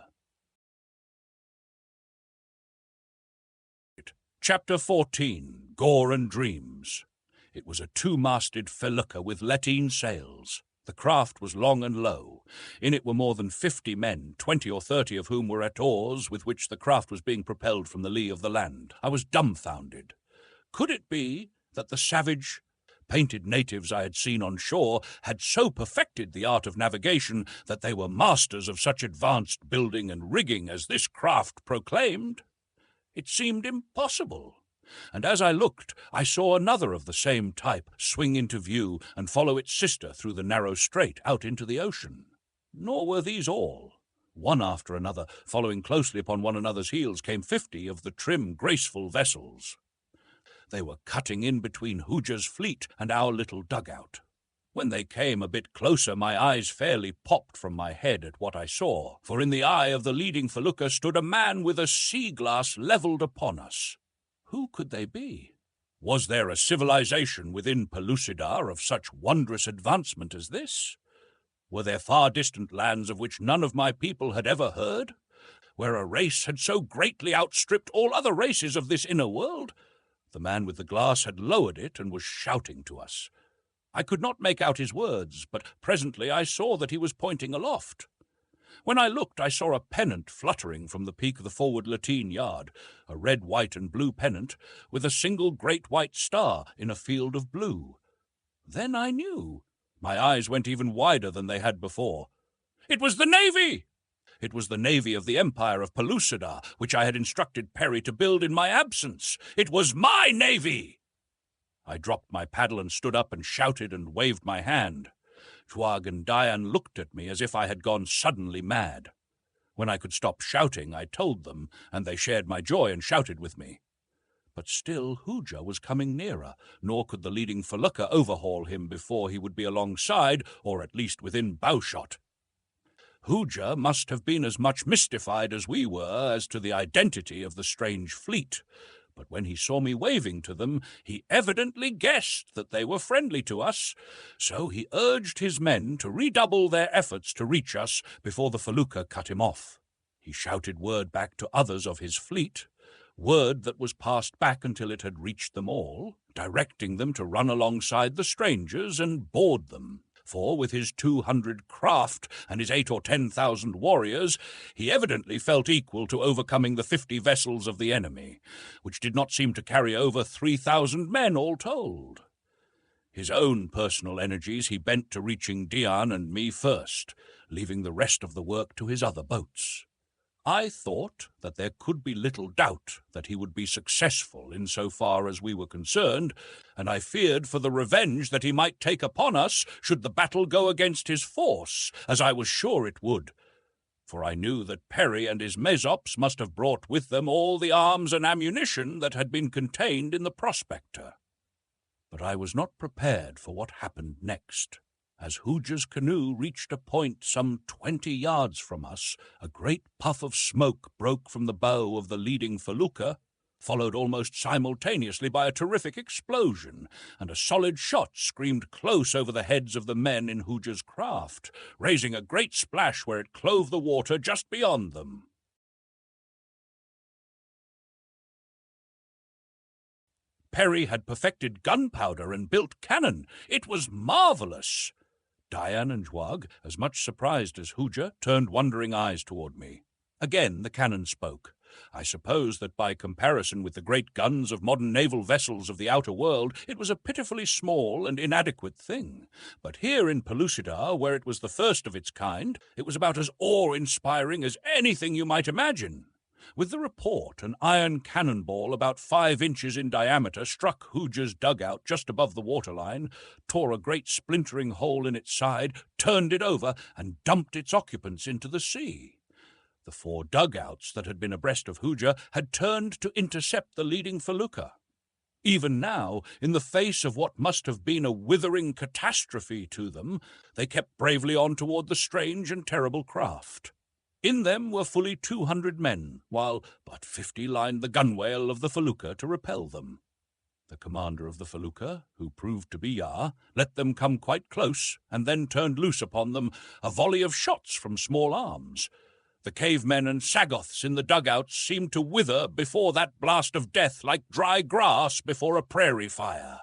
Chapter 14. Gore and Dreams. It was a 2-masted felucca with lateen sails. The craft was long and low. In it were more than 50 men, 20 or 30 of whom were at oars with which the craft was being propelled from the lee of the land. I was dumbfounded. Could it be that the savage, painted natives I had seen on shore had so perfected the art of navigation that they were masters of such advanced building and rigging as this craft proclaimed? It seemed impossible. And as I looked, I saw another of the same type swing into view and follow its sister through the narrow strait out into the ocean. Nor were these all. One after another, following closely upon one another's heels, came 50 of the trim, graceful vessels. They were cutting in between Hooger's fleet and our little dugout. When they came a bit closer, my eyes fairly popped from my head at what I saw, for in the eye of the leading felucca stood a man with a sea-glass levelled upon us. Who could they be? Was there a civilization within Pellucidar of such wondrous advancement as this? Were there far-distant lands of which none of my people had ever heard? Where a race had so greatly outstripped all other races of this inner world? The man with the glass had lowered it and was shouting to us. I could not make out his words, but presently I saw that he was pointing aloft. When I looked, I saw a pennant fluttering from the peak of the forward lateen yard, a red, white, and blue pennant with a single great white star in a field of blue. Then I knew. My eyes went even wider than they had before. It was the Navy! It was the navy of the Empire of Pellucidar, which I had instructed Perry to build in my absence. It was my navy! I dropped my paddle and stood up and shouted and waved my hand. Yuag and Diane looked at me as if I had gone suddenly mad. When I could stop shouting, I told them, and they shared my joy and shouted with me. But still Hooger was coming nearer, nor could the leading felucca overhaul him before he would be alongside, or at least within bowshot. Hooger must have been as much mystified as we were as to the identity of the strange fleet, But when he saw me waving to them, he evidently guessed that they were friendly to us, so he urged his men to redouble their efforts to reach us before the felucca cut him off. He shouted word back to others of his fleet, word that was passed back until it had reached them all, directing them to run alongside the strangers and board them. For with his 200 craft and his 8,000 or 10,000 warriors, he evidently felt equal to overcoming the 50 vessels of the enemy, which did not seem to carry over 3,000 men all told. His own personal energies he bent to reaching Dian and me first, leaving the rest of the work to his other boats. I thought that there could be little doubt that he would be successful in so far as we were concerned, and I feared for the revenge that he might take upon us should the battle go against his force, as I was sure it would. For I knew that Perry and his mesops must have brought with them all the arms and ammunition that had been contained in the prospector. But I was not prepared for what happened next. As Hooja's canoe reached a point some 20 yards from us, a great puff of smoke broke from the bow of the leading felucca, followed almost simultaneously by a terrific explosion, and a solid shot screamed close over the heads of the men in Hooja's craft, raising a great splash where it clove the water just beyond them. Perry had perfected gunpowder and built cannon. It was marvelous. Dian and Juag, as much surprised as Hooja, turned wondering eyes toward me. Again the cannon spoke. I suppose that by comparison with the great guns of modern naval vessels of the outer world, it was a pitifully small and inadequate thing. But here in Pellucidar, where it was the first of its kind, it was about as awe-inspiring as anything you might imagine. With the report, an iron cannonball about 5 inches in diameter struck Hooja's dugout just above the waterline, tore a great splintering hole in its side, turned it over, and dumped its occupants into the sea. The 4 dugouts that had been abreast of Hooja had turned to intercept the leading felucca. Even now, in the face of what must have been a withering catastrophe to them, they kept bravely on toward the strange and terrible craft. In them were fully 200 men, while but 50 lined the gunwale of the felucca to repel them. The commander of the felucca, who proved to be Yah, let them come quite close, and then turned loose upon them a volley of shots from small arms. The cavemen and sagoths in the dugouts seemed to wither before that blast of death like dry grass before a prairie fire.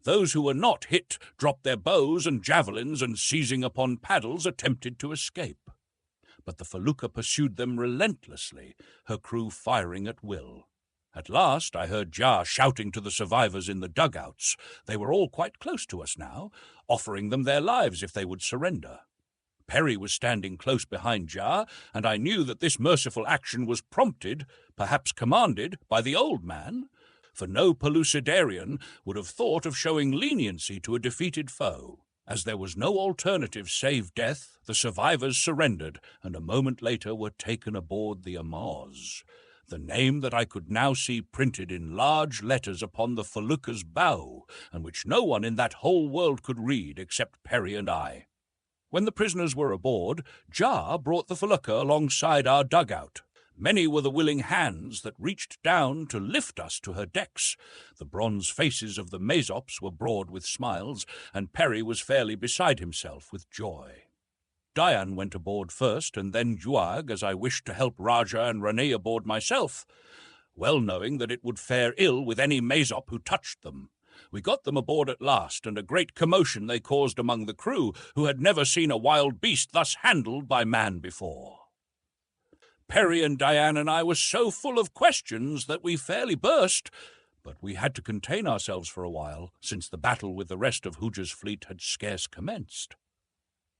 Those who were not hit dropped their bows and javelins, and seizing upon paddles attempted to escape. But the felucca pursued them relentlessly, her crew firing at will. At last I heard Jar shouting to the survivors in the dugouts. They were all quite close to us now, offering them their lives if they would surrender. Perry was standing close behind Jar, and I knew that this merciful action was prompted, perhaps commanded, by the old man, for no Pellucidarian would have thought of showing leniency to a defeated foe. As there was no alternative save death, the survivors surrendered, and a moment later were taken aboard the Amaz, the name that I could now see printed in large letters upon the felucca's bow, and which no one in that whole world could read except Perry and I. When the prisoners were aboard, Jar brought the felucca alongside our dugout. Many were the willing hands that reached down to lift us to her decks. The bronze faces of the mesops were broad with smiles, and Perry was fairly beside himself with joy. Dian went aboard first, and then Juag, as I wished to help Raja and Rene aboard myself, well knowing that it would fare ill with any mesop who touched them. We got them aboard at last, and a great commotion they caused among the crew, who had never seen a wild beast thus handled by man before. Perry and Dian and I were so full of questions that we fairly burst, but we had to contain ourselves for a while, since the battle with the rest of Hooja's fleet had scarce commenced.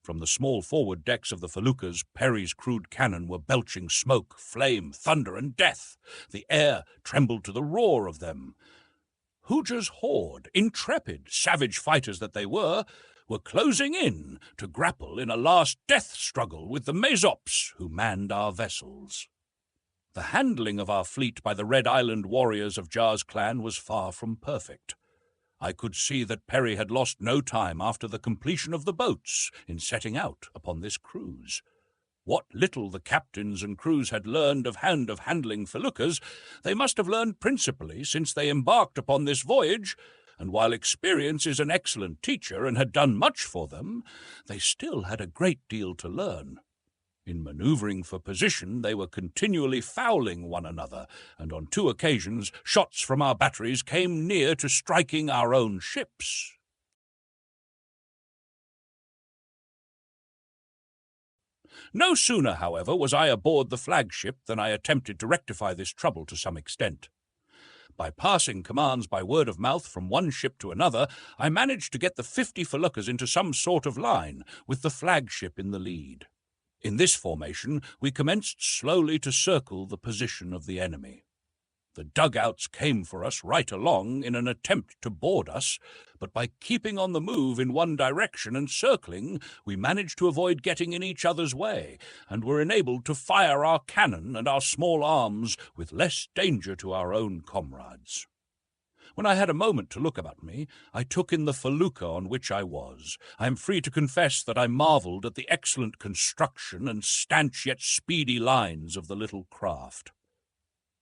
From the small forward decks of the feluccas, Perry's crude cannon were belching smoke, flame, thunder, and death. The air trembled to the roar of them. Hooja's horde, intrepid, savage fighters that they were closing in to grapple in a last death struggle with the mesops who manned our vessels. The handling of our fleet by the Red Island warriors of Jar's clan was far from perfect. I could see that Perry had lost no time after the completion of the boats in setting out upon this cruise. What little the captains and crews had learned of handling feluccas, they must have learned principally since they embarked upon this voyage, and while experience is an excellent teacher and had done much for them, they still had a great deal to learn. In manoeuvring for position, they were continually fouling one another, and on 2 occasions shots from our batteries came near to striking our own ships. No sooner, however, was I aboard the flagship than I attempted to rectify this trouble to some extent. By passing commands by word of mouth from one ship to another, I managed to get the 50 feluccas into some sort of line, with the flagship in the lead. In this formation, we commenced slowly to circle the position of the enemy. The dugouts came for us right along in an attempt to board us, but by keeping on the move in one direction and circling, we managed to avoid getting in each other's way, and were enabled to fire our cannon and our small arms with less danger to our own comrades. When I had a moment to look about me, I took in the felucca on which I was. I am free to confess that I marvelled at the excellent construction and stanch yet speedy lines of the little craft.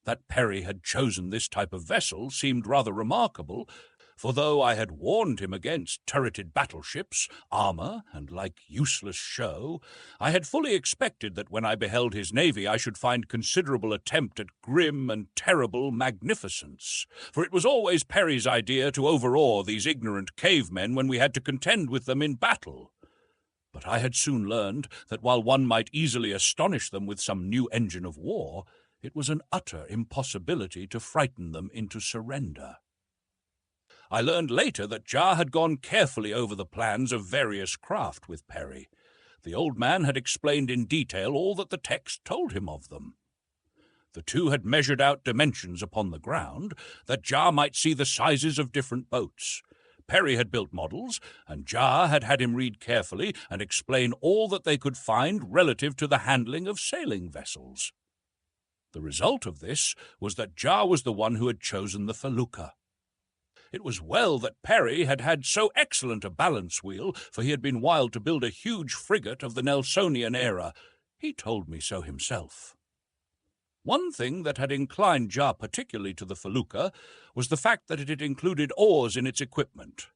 That Perry had chosen this type of vessel seemed rather remarkable, for though I had warned him against turreted battleships, armour, and like useless show, I had fully expected that when I beheld his navy I should find considerable attempt at grim and terrible magnificence, for it was always Perry's idea to overawe these ignorant cavemen when we had to contend with them in battle. But I had soon learned that while one might easily astonish them with some new engine of war, it was an utter impossibility to frighten them into surrender. I learned later that Jar had gone carefully over the plans of various craft with Perry. The old man had explained in detail all that the text told him of them. The two had measured out dimensions upon the ground, that Jar might see the sizes of different boats. Perry had built models, and Jar had had him read carefully and explain all that they could find relative to the handling of sailing vessels. The result of this was that Jar was the one who had chosen the felucca. It was well that Perry had had so excellent a balance wheel, for he had been wild to build a huge frigate of the Nelsonian era. He told me so himself. One thing that had inclined Jar particularly to the felucca was the fact that it had included oars in its equipment.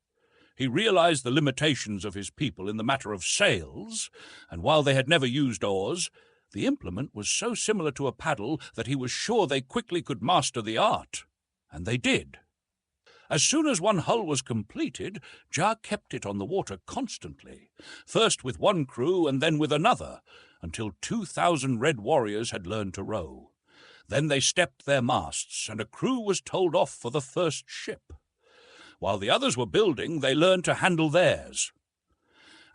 He realized the limitations of his people in the matter of sails, and while they had never used oars, the implement was so similar to a paddle that he was sure they quickly could master the art, and they did. As soon as one hull was completed, Jar kept it on the water constantly, first with one crew and then with another, until 2,000 red warriors had learned to row. Then they stepped their masts, and a crew was told off for the first ship. While the others were building, they learned to handle theirs.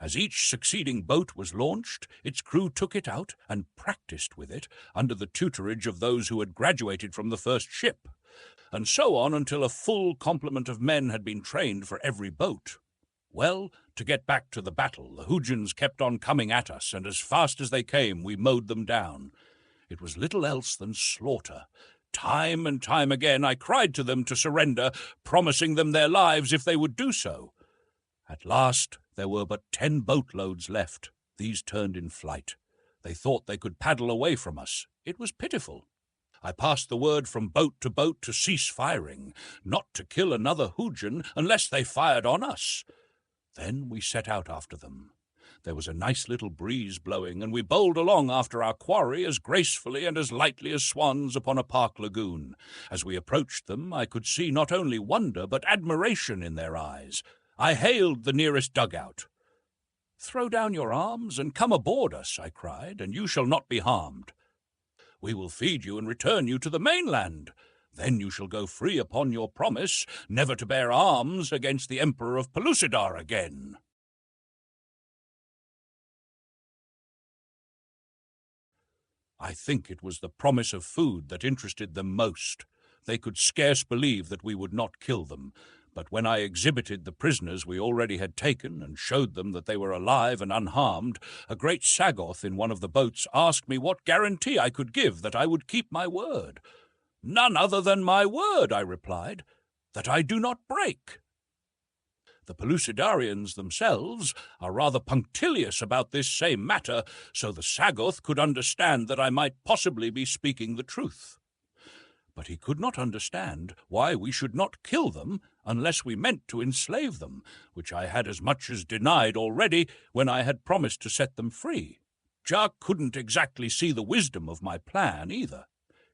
As each succeeding boat was launched, its crew took it out and practiced with it under the tutorage of those who had graduated from the first ship, and so on until a full complement of men had been trained for every boat. Well, to get back to the battle, the Hoojans kept on coming at us, and as fast as they came, we mowed them down. It was little else than slaughter. Time and time again I cried to them to surrender, promising them their lives if they would do so. At last there were but 10 boatloads left. These turned in flight. They thought they could paddle away from us. It was pitiful. I passed the word from boat to cease firing, not to kill another Hoojan unless they fired on us. Then we set out after them. There was a nice little breeze blowing, and we bowled along after our quarry as gracefully and as lightly as swans upon a park lagoon. As we approached them, I could see not only wonder but admiration in their eyes. I hailed the nearest dugout. "Throw down your arms and come aboard us," I cried, "and you shall not be harmed. We will feed you and return you to the mainland. Then you shall go free upon your promise never to bear arms against the Emperor of Pellucidar again." I think it was the promise of food that interested them most. They could scarce believe that we would not kill them, but when I exhibited the prisoners we already had taken and showed them that they were alive and unharmed, a great Sagoth in one of the boats asked me what guarantee I could give that I would keep my word. "None other than my word," I replied, "that I do not break." The Pellucidarians themselves are rather punctilious about this same matter, so the Sagoth could understand that I might possibly be speaking the truth. But he could not understand why we should not kill them unless we meant to enslave them, which I had as much as denied already when I had promised to set them free. Jar couldn't exactly see the wisdom of my plan either.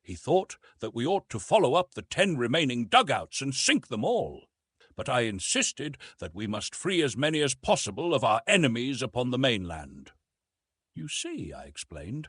He thought that we ought to follow up the 10 remaining dugouts and sink them all. But I insisted that we must free as many as possible of our enemies upon the mainland. You see, I explained,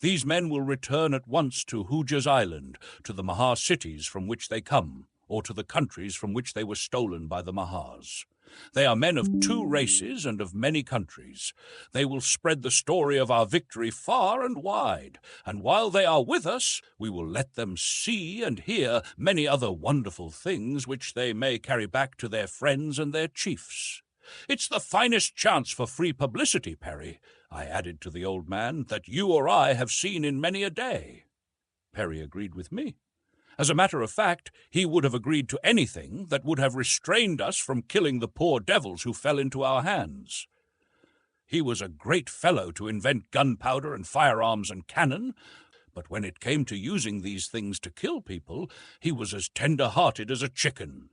these men will return at once to Huja's island, to the Mahar cities from which they come, or to the countries from which they were stolen by the Mahars. They are men of 2 races and of many countries. They will spread the story of our victory far and wide, and while they are with us, we will let them see and hear many other wonderful things which they may carry back to their friends and their chiefs. It's the finest chance for free publicity, Perry, I added to the old man, that you or I have seen in many a day. Perry agreed with me. As a matter of fact, he would have agreed to anything that would have restrained us from killing the poor devils who fell into our hands. He was a great fellow to invent gunpowder and firearms and cannon, but when it came to using these things to kill people, he was as tender-hearted as a chicken.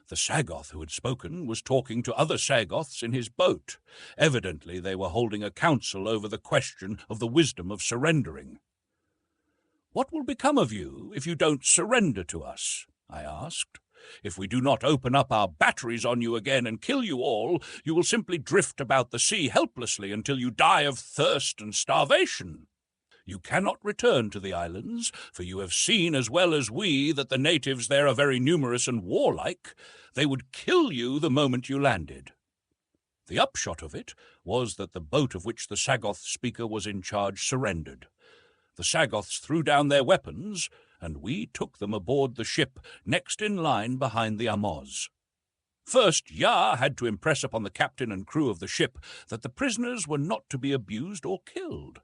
The Sagoth who had spoken was talking to other Sagoths in his boat. Evidently they were holding a council over the question of the wisdom of surrendering. "What will become of you if you don't surrender to us?" I asked. "If we do not open up our batteries on you again and kill you all, you will simply drift about the sea helplessly until you die of thirst and starvation. You cannot return to the islands, for you have seen as well as we that the natives there are very numerous and warlike. They would kill you the moment you landed." The upshot of it was that the boat of which the Sagoth speaker was in charge surrendered. The Sagoths threw down their weapons, and we took them aboard the ship next in line behind the Amoz. First, Yah had to impress upon the captain and crew of the ship that the prisoners were not to be abused or killed.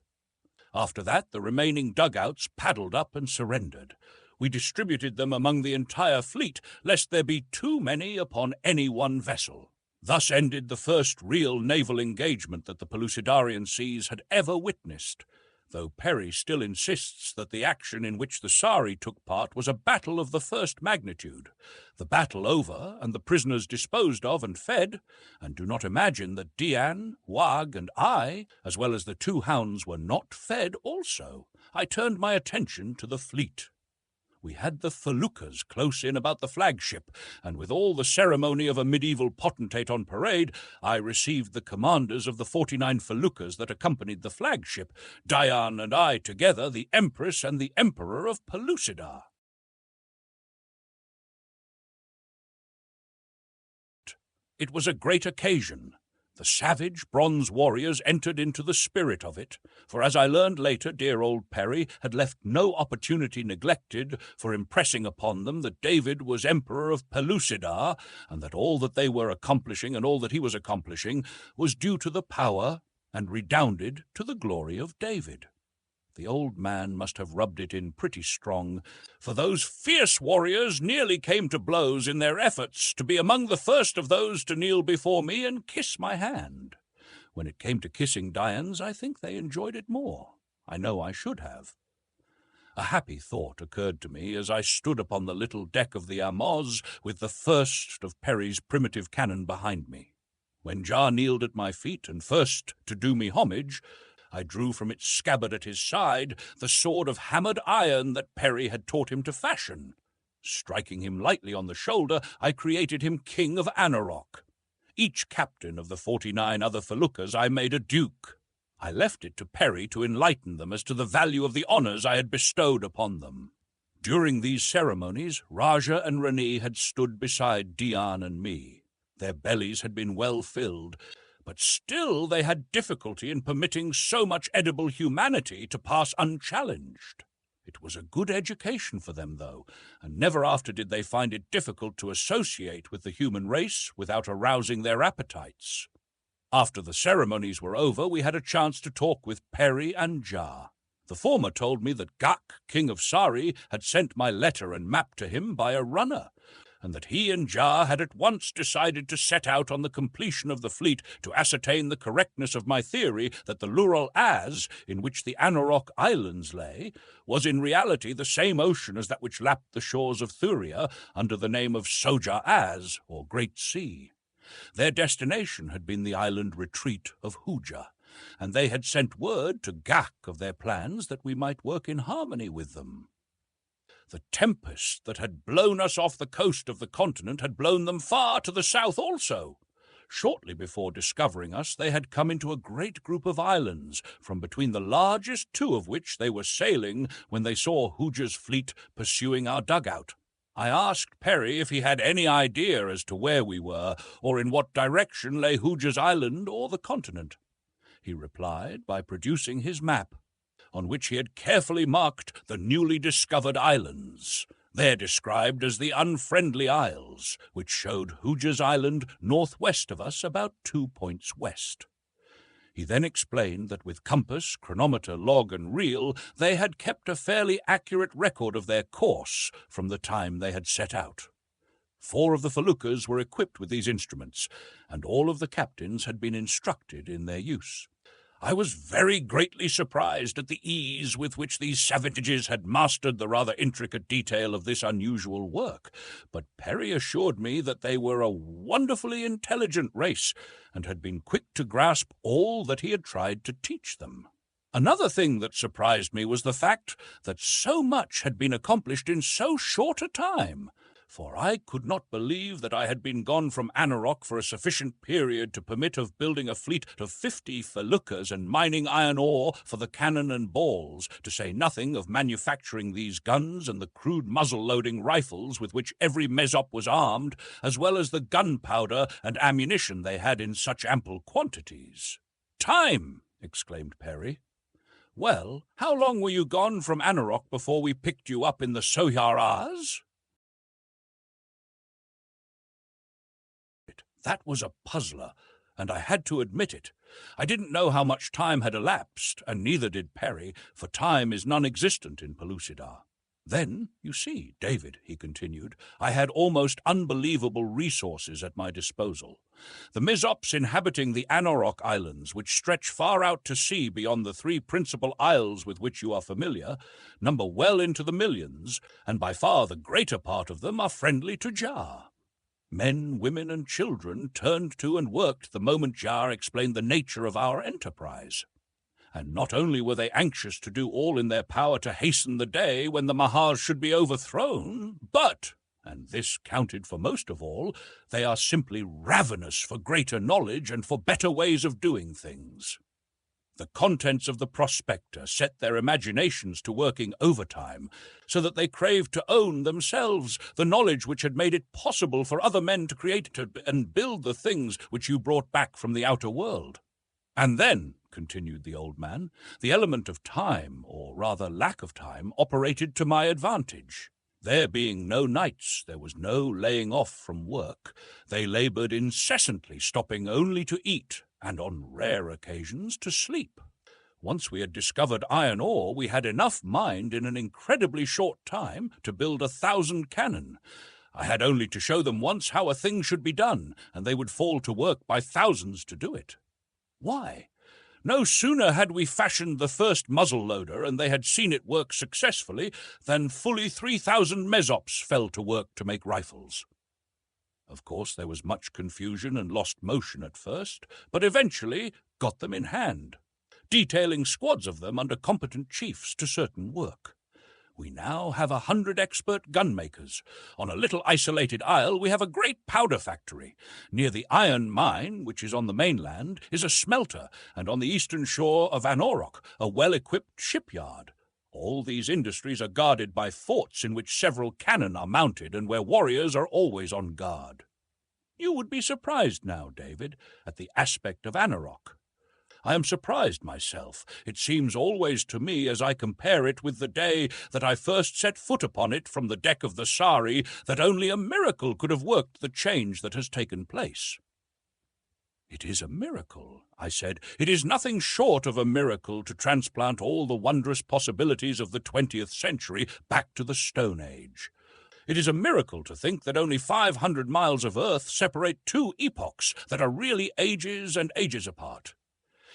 After that, the remaining dugouts paddled up and surrendered. We distributed them among the entire fleet, lest there be too many upon any one vessel. Thus ended the first real naval engagement that the Pellucidarian seas had ever witnessed, though Perry still insists that the action in which the Sari took part was a battle of the first magnitude. The battle over, and the prisoners disposed of and fed, and do not imagine that Dian, Wag, and I, as well as the 2 hounds, were not fed also. I turned my attention to the fleet. We had the feluccas close in about the flagship, and with all the ceremony of a medieval potentate on parade, I received the commanders of the 49 feluccas that accompanied the flagship, Dian and I together, the Empress and the Emperor of Pellucidar. It was a great occasion. The savage bronze warriors entered into the spirit of it, for as I learned later, dear old Perry had left no opportunity neglected for impressing upon them that David was Emperor of Pellucidar, and that all that they were accomplishing and all that he was accomplishing was due to the power and redounded to the glory of David. The old man must have rubbed it in pretty strong, for those fierce warriors nearly came to blows in their efforts to be among the first of those to kneel before me and kiss my hand. When it came to kissing Dian's, I think they enjoyed it more. I know I should have. A happy thought occurred to me as I stood upon the little deck of the Amoz with the first of Perry's primitive cannon behind me. When Jar kneeled at my feet and first to do me homage, I drew from its scabbard at his side the sword of hammered iron that Perry had taught him to fashion. Striking him lightly on the shoulder, I created him King of Anarok. Each captain of the 49 other feluccas I made a duke. I left it to Perry to enlighten them as to the value of the honors I had bestowed upon them. During these ceremonies, Raja and Rani had stood beside Dian and me. Their bellies had been well filled, but still they had difficulty in permitting so much edible humanity to pass unchallenged. It was a good education for them, though, and never after did they find it difficult to associate with the human race without arousing their appetites. After the ceremonies were over, we had a chance to talk with Perry and Jar. The former told me that Gak, king of Sari, had sent my letter and map to him by a runner, and that he and Jar had at once decided to set out on the completion of the fleet to ascertain the correctness of my theory that the Lural Az, in which the Anorok Islands lay, was in reality the same ocean as that which lapped the shores of Thuria under the name of Soja Az, or Great Sea. Their destination had been the island retreat of Hooja, and they had sent word to Gak of their plans that we might work in harmony with them. The tempest that had blown us off the coast of the continent had blown them far to the south also. Shortly before discovering us, they had come into a great group of islands, from between the largest two of which they were sailing when they saw Hooja's fleet pursuing our dugout. I asked Perry if he had any idea as to where we were, or in what direction lay Hooja's island or the continent. He replied by producing his map, on which he had carefully marked the newly discovered islands. They're described as the Unfriendly Isles, which showed Hooja's island northwest of us, about 2 points west. He then explained that with compass, chronometer, log, and reel, they had kept a fairly accurate record of their course from the time they had set out. 4 of the feluccas were equipped with these instruments, and all of the captains had been instructed in their use. I was very greatly surprised at the ease with which these savages had mastered the rather intricate detail of this unusual work, but Perry assured me that they were a wonderfully intelligent race, and had been quick to grasp all that he had tried to teach them. Another thing that surprised me was the fact that so much had been accomplished in so short a time, for I could not believe that I had been gone from Anorok for a sufficient period to permit of building a fleet of 50 feluccas and mining iron ore for the cannon and balls, to say nothing of manufacturing these guns and the crude muzzle-loading rifles with which every Mezop was armed, as well as the gunpowder and ammunition they had in such ample quantities. "Time!" exclaimed Perry. "Well, how long were you gone from Anorok before we picked you up in the Sohar Az?" That was a puzzler, and I had to admit it. I didn't know how much time had elapsed, and neither did Perry, for time is non-existent in Pellucidar. "Then, you see, David," he continued, "I had almost unbelievable resources at my disposal. The Mizops inhabiting the Anorok Islands, which stretch far out to sea beyond the 3 principal isles with which you are familiar, number well into the millions, and by far the greater part of them are friendly to Jar. Men, women, and children turned to and worked the moment Jar explained the nature of our enterprise. And not only were they anxious to do all in their power to hasten the day when the Mahars should be overthrown, but, and this counted for most of all, they are simply ravenous for greater knowledge and for better ways of doing things. The contents of the prospector set their imaginations to working overtime, so that they craved to own themselves the knowledge which had made it possible for other men to create and build the things which you brought back from the outer world. And then, continued the old man, the element of time, or rather lack of time, operated to my advantage. There being no nights, there was no laying off from work. They laboured incessantly, stopping only to eat, and on rare occasions to sleep. Once we had discovered iron ore, we had enough mind in an incredibly short time to build 1,000 cannon. I had only to show them once how a thing should be done, and they would fall to work by thousands to do it. Why? No sooner had we fashioned the first muzzle-loader, and they had seen it work successfully, than fully 3,000 Mezops fell to work to make rifles. Of course, there was much confusion and lost motion at first, but eventually got them in hand, detailing squads of them under competent chiefs to certain work. We now have 100 expert gunmakers. On a little isolated isle we have a great powder factory. Near the iron mine, which is on the mainland, is a smelter, and on the eastern shore of Anorok, a well-equipped shipyard. All these industries are guarded by forts in which several cannon are mounted and where warriors are always on guard. You would be surprised now, David, at the aspect of Anorok. I am surprised myself. It seems always to me, as I compare it with the day that I first set foot upon it from the deck of the Sari, that only a miracle could have worked the change that has taken place." "It is a miracle," I said. "It is nothing short of a miracle to transplant all the wondrous possibilities of the 20th century back to the Stone Age. It is a miracle to think that only 500 miles of earth separate two epochs that are really ages and ages apart.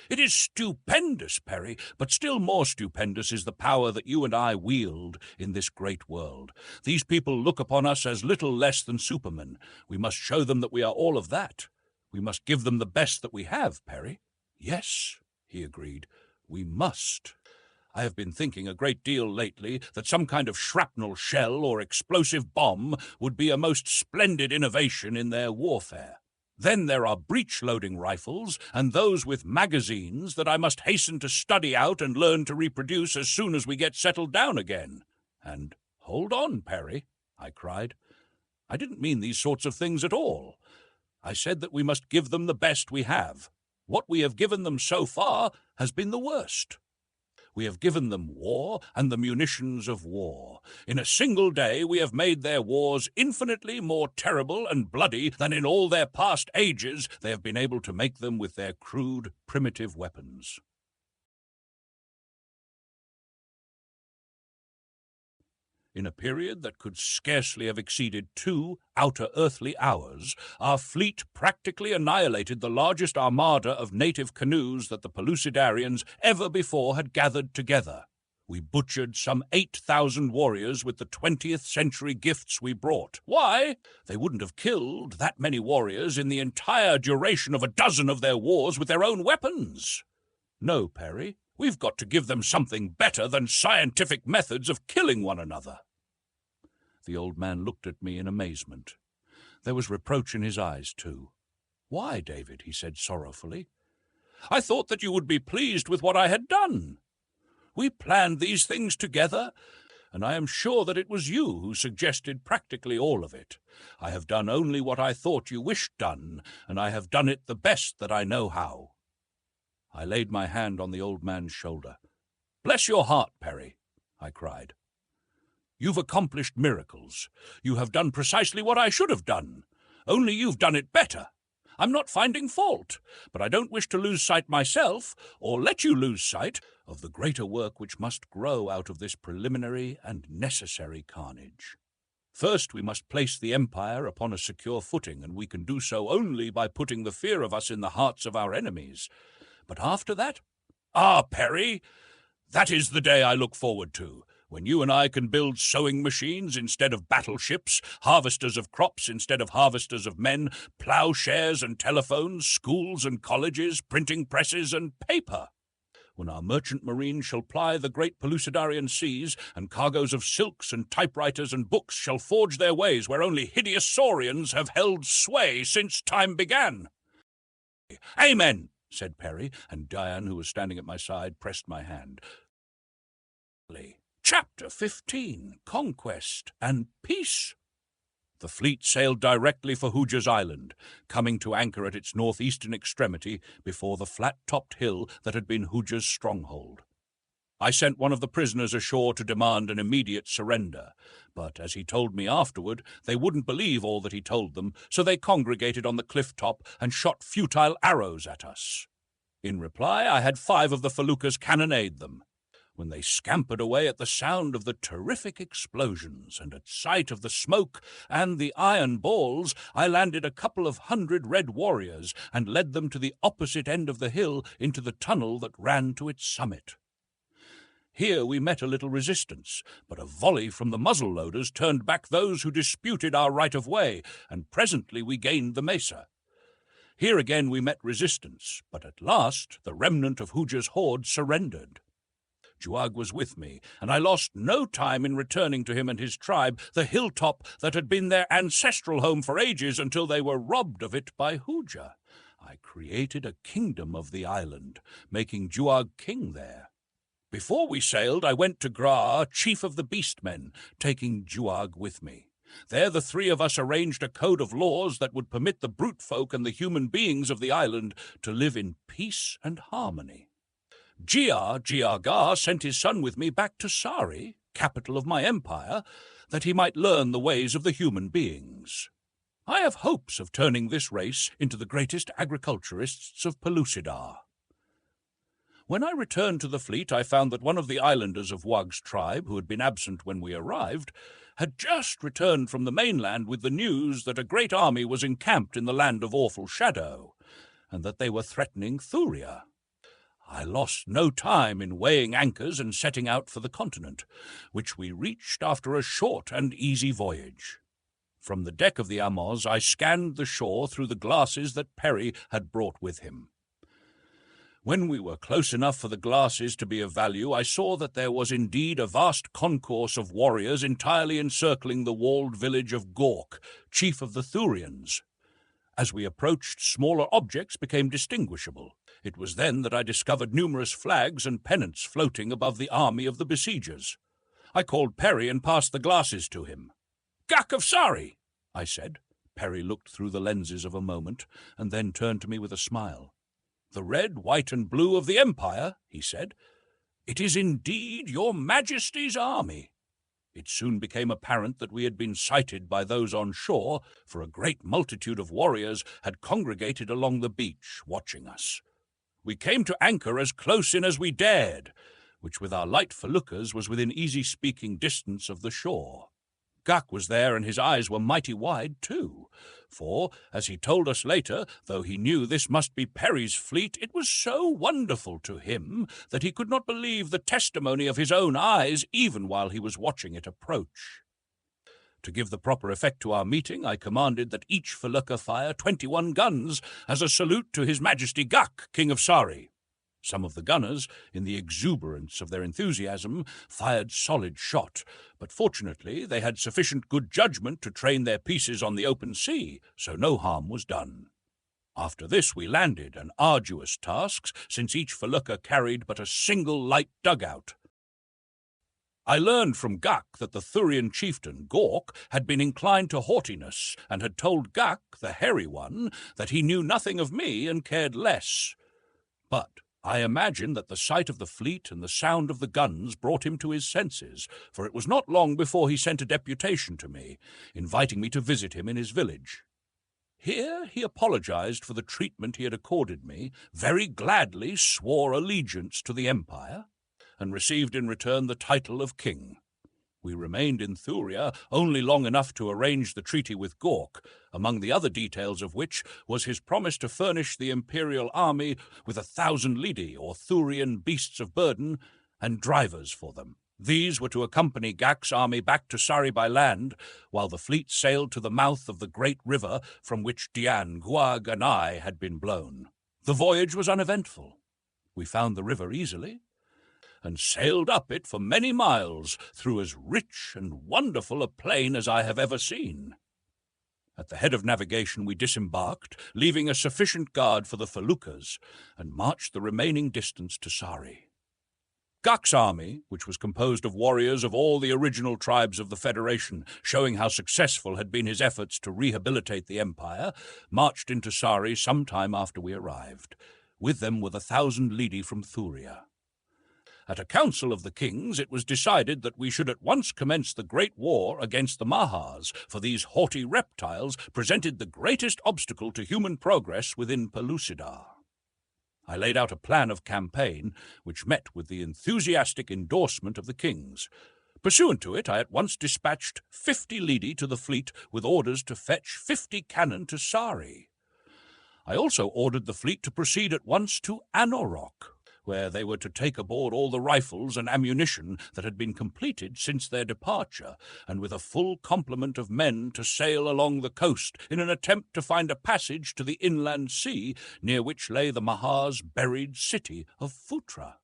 It is stupendous, Perry, but still more stupendous is the power that you and I wield in this great world. These people look upon us as little less than supermen. We must show them that we are all of that. We must give them the best that we have, Perry. Yes, he agreed, we must. I have been thinking a great deal lately that some kind of shrapnel shell or explosive bomb would be a most splendid innovation in their warfare. Then there are breech-loading rifles, and those with magazines that I must hasten to study out and learn to reproduce as soon as we get settled down again. And hold on, Perry, I cried. I didn't mean these sorts of things at all. I said that we must give them the best we have. What we have given them so far has been the worst. We have given them war and the munitions of war. In a single day we have made their wars infinitely more terrible and bloody than in all their past ages they have been able to make them with their crude, primitive weapons. In a period that could scarcely have exceeded 2 outer earthly hours, our fleet practically annihilated the largest armada of native canoes that the Pellucidarians ever before had gathered together. We butchered some 8,000 warriors with the 20th century gifts we brought. Why? They wouldn't have killed that many warriors in the entire duration of a dozen of their wars with their own weapons. No, Perry, we've got to give them something better than scientific methods of killing one another. The old man looked at me in amazement. There was reproach in his eyes, too. Why, David, he said sorrowfully. I thought that you would be pleased with what I had done. We planned these things together, and I am sure that it was you who suggested practically all of it. I have done only what I thought you wished done, and I have done it the best that I know how. I laid my hand on the old man's shoulder. Bless your heart, Perry, I cried. You've accomplished miracles. You have done precisely what I should have done. Only you've done it better. I'm not finding fault, but I don't wish to lose sight myself, or let you lose sight, of the greater work which must grow out of this preliminary and necessary carnage. First, we must place the Empire upon a secure footing, and we can do so only by putting the fear of us in the hearts of our enemies. But after that? Ah, Perry, that is the day I look forward to, when you and I can build sewing machines instead of battleships, harvesters of crops instead of harvesters of men, ploughshares and telephones, schools and colleges, printing presses and paper. When our merchant marine shall ply the great Pellucidarian seas, and cargoes of silks and typewriters and books shall forge their ways where only hideous saurians have held sway since time began. Amen, said Perry, and Diane, who was standing at my side, pressed my hand. Chapter 15, Conquest and Peace. The fleet sailed directly for Hooger's Island, coming to anchor at its northeastern extremity before the flat-topped hill that had been Hooger's stronghold. I sent one of the prisoners ashore to demand an immediate surrender, but, as he told me afterward, they wouldn't believe all that he told them, so they congregated on the cliff-top and shot futile arrows at us. In reply, I had 5 of the feluccas cannonade them. When they scampered away at the sound of the terrific explosions and at sight of the smoke and the iron balls, I landed a couple of 100 red warriors and led them to the opposite end of the hill into the tunnel that ran to its summit. Here we met a little resistance, but a volley from the muzzle-loaders turned back those who disputed our right of way, and presently we gained the mesa. Here again we met resistance, but at last the remnant of Hooger's horde surrendered. Juag was with me, and I lost no time in returning to him and his tribe the hilltop that had been their ancestral home for ages until they were robbed of it by Hooger. I created a kingdom of the island, making Juag king there. Before we sailed, I went to Gra, chief of the beastmen, taking Juag with me. There the 3 of us arranged a code of laws that would permit the brute folk and the human beings of the island to live in peace and harmony. Giagar sent his son with me back to Sari, capital of my empire, that he might learn the ways of the human beings. I have hopes of turning this race into the greatest agriculturists of Pellucidar. When I returned to the fleet, I found that one of the islanders of Wug's tribe, who had been absent when we arrived, had just returned from the mainland with the news that a great army was encamped in the land of awful shadow, and that they were threatening Thuria. I lost no time in weighing anchors and setting out for the continent, which we reached after a short and easy voyage. From the deck of the Amos I scanned the shore through the glasses that Perry had brought with him. When we were close enough for the glasses to be of value, I saw that there was indeed a vast concourse of warriors entirely encircling the walled village of Gork, chief of the Thurians. As we approached, smaller objects became distinguishable. It was then that I discovered numerous flags and pennants floating above the army of the besiegers. I called Perry and passed the glasses to him. "Guk of Sari," I said. Perry looked through the lenses of a moment, and then turned to me with a smile. "The red, white, and blue of the Empire," he said. "It is indeed your Majesty's army." It soon became apparent that we had been sighted by those on shore, for a great multitude of warriors had congregated along the beach, watching us. We came to anchor as close in as we dared, which with our light feluccas was within easy speaking distance of the shore. Guk was there, and his eyes were mighty wide, too, for, as he told us later, though he knew this must be Perry's fleet, it was so wonderful to him that he could not believe the testimony of his own eyes, even while he was watching it approach. To give the proper effect to our meeting, I commanded that each felucca fire 21 guns as a salute to His Majesty Guk, King of Sari. Some of the gunners, in the exuberance of their enthusiasm, fired solid shot, but fortunately they had sufficient good judgment to train their pieces on the open sea, so no harm was done. After this we landed, an arduous task, since each felucca carried but a single light dugout. I learned from Guk that the Thurian chieftain, Gork, had been inclined to haughtiness, and had told Guk, the hairy one, that he knew nothing of me and cared less. But I imagine that the sight of the fleet and the sound of the guns brought him to his senses, for it was not long before he sent a deputation to me, inviting me to visit him in his village. Here he apologized for the treatment he had accorded me, very gladly swore allegiance to the Empire, and received in return the title of king. We remained in Thuria only long enough to arrange the treaty with Gork, among the other details of which was his promise to furnish the imperial army with 1,000 lidi, or Thurian beasts of burden, and drivers for them. These were to accompany Gak's army back to Sari by land, while the fleet sailed to the mouth of the great river from which Dian, Guag, and I had been blown. The voyage was uneventful. We found the river easily, and sailed up it for many miles through as rich and wonderful a plain as I have ever seen. At the head of navigation we disembarked, leaving a sufficient guard for the feluccas, and marched the remaining distance to Sari. Guk's army, which was composed of warriors of all the original tribes of the Federation, showing how successful had been his efforts to rehabilitate the Empire, marched into Sari some time after we arrived. With them were the 1,000 lidi from Thuria. At a council of the kings, it was decided that we should at once commence the great war against the Mahars, for these haughty reptiles presented the greatest obstacle to human progress within Pellucidar. I laid out a plan of campaign, which met with the enthusiastic endorsement of the kings. Pursuant to it, I at once dispatched 50 lidi to the fleet with orders to fetch 50 cannon to Sari. I also ordered the fleet to proceed at once to Anorok, where they were to take aboard all the rifles and ammunition that had been completed since their departure, and with a full complement of men to sail along the coast in an attempt to find a passage to the inland sea near which lay the Mahar's buried city of Futra.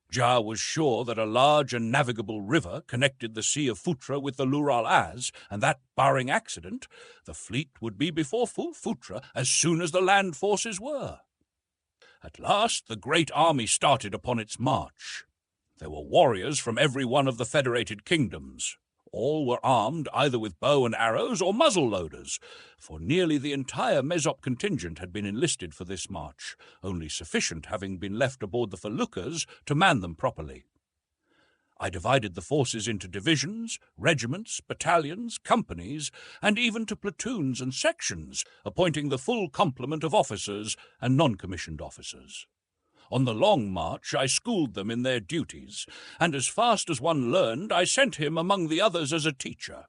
Jah was sure that a large and navigable river connected the Sea of Futra with the Lural Az, and that, barring accident, the fleet would be before Futra as soon as the land forces were. At last the great army started upon its march. There were warriors from every one of the federated kingdoms. All were armed either with bow and arrows or muzzle-loaders, for nearly the entire Mezop contingent had been enlisted for this march, only sufficient having been left aboard the feluccas to man them properly. I divided the forces into divisions, regiments, battalions, companies, and even to platoons and sections, appointing the full complement of officers and non-commissioned officers. On the long march I schooled them in their duties, and as fast as one learned I sent him among the others as a teacher.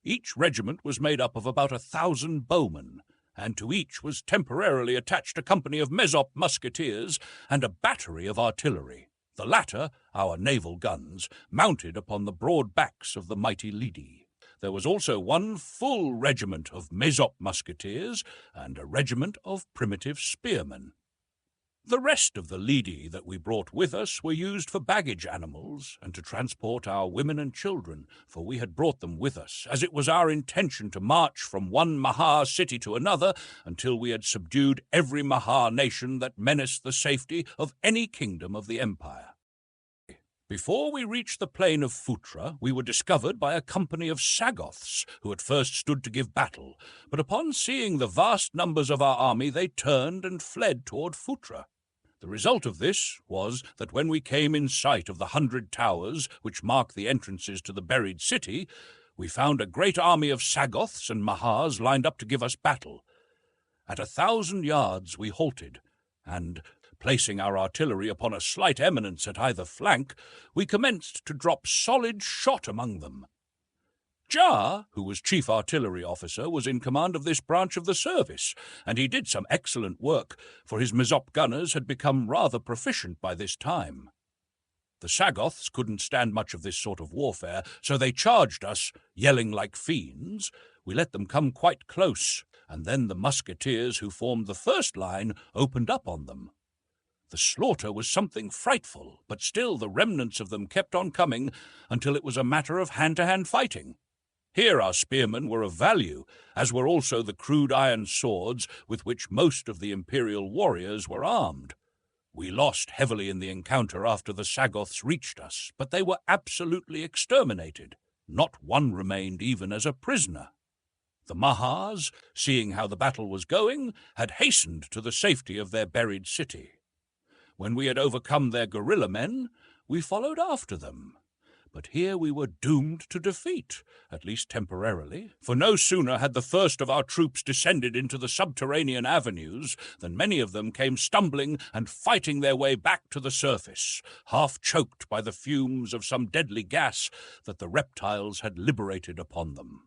Each regiment was made up of about 1,000 bowmen, and to each was temporarily attached a company of Mezop musketeers and a battery of artillery, the latter, our naval guns, mounted upon the broad backs of the mighty Lidi. There was also one full regiment of Mezop musketeers and a regiment of primitive spearmen. The rest of the Lidi that we brought with us were used for baggage animals and to transport our women and children, for we had brought them with us, as it was our intention to march from one Mahar city to another until we had subdued every Mahar nation that menaced the safety of any kingdom of the empire. Before we reached the plain of Phutra, we were discovered by a company of Sagoths, who at first stood to give battle, but upon seeing the vast numbers of our army they turned and fled toward Phutra. The result of this was that when we came in sight of the 100 towers which mark the entrances to the buried city, we found a great army of Sagoths and Mahars lined up to give us battle. At 1,000 yards we halted, and, placing our artillery upon a slight eminence at either flank, we commenced to drop solid shot among them. Jar, who was chief artillery officer, was in command of this branch of the service, and he did some excellent work, for his Mezop gunners had become rather proficient by this time. The Sagoths couldn't stand much of this sort of warfare, so they charged us, yelling like fiends. We let them come quite close, and then the musketeers who formed the first line opened up on them. The slaughter was something frightful, but still the remnants of them kept on coming until it was a matter of hand-to-hand fighting. Here our spearmen were of value, as were also the crude iron swords with which most of the imperial warriors were armed. We lost heavily in the encounter after the Sagoths reached us, but they were absolutely exterminated. Not one remained even as a prisoner. The Mahars, seeing how the battle was going, had hastened to the safety of their buried city. When we had overcome their guerrilla men, we followed after them. But here we were doomed to defeat, at least temporarily, for no sooner had the first of our troops descended into the subterranean avenues than many of them came stumbling and fighting their way back to the surface, half choked by the fumes of some deadly gas that the reptiles had liberated upon them.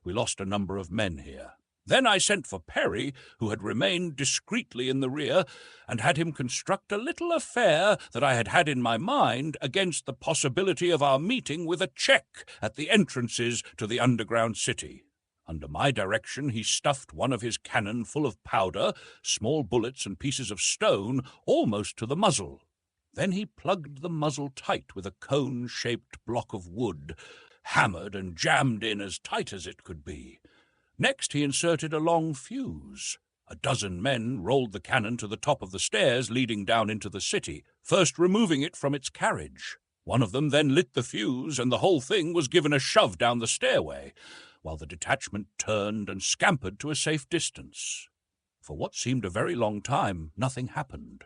We lost a number of men here. Then I sent for Perry, who had remained discreetly in the rear, and had him construct a little affair that I had had in my mind against the possibility of our meeting with a check at the entrances to the underground city. Under my direction he stuffed one of his cannon full of powder, small bullets and pieces of stone, almost to the muzzle. Then he plugged the muzzle tight with a cone-shaped block of wood, hammered and jammed in as tight as it could be. Next he inserted a long fuse. A dozen men rolled the cannon to the top of the stairs leading down into the city, first removing it from its carriage. One of them then lit the fuse, and the whole thing was given a shove down the stairway, while the detachment turned and scampered to a safe distance. For what seemed a very long time, nothing happened.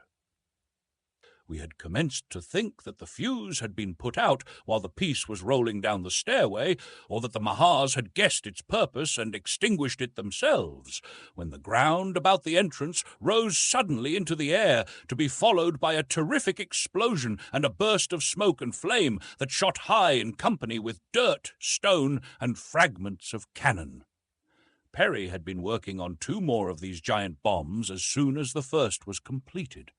We had commenced to think that the fuse had been put out while the piece was rolling down the stairway, or that the Mahars had guessed its purpose and extinguished it themselves, when the ground about the entrance rose suddenly into the air, to be followed by a terrific explosion and a burst of smoke and flame that shot high in company with dirt, stone, and fragments of cannon. Perry had been working on 2 more of these giant bombs as soon as the first was completed.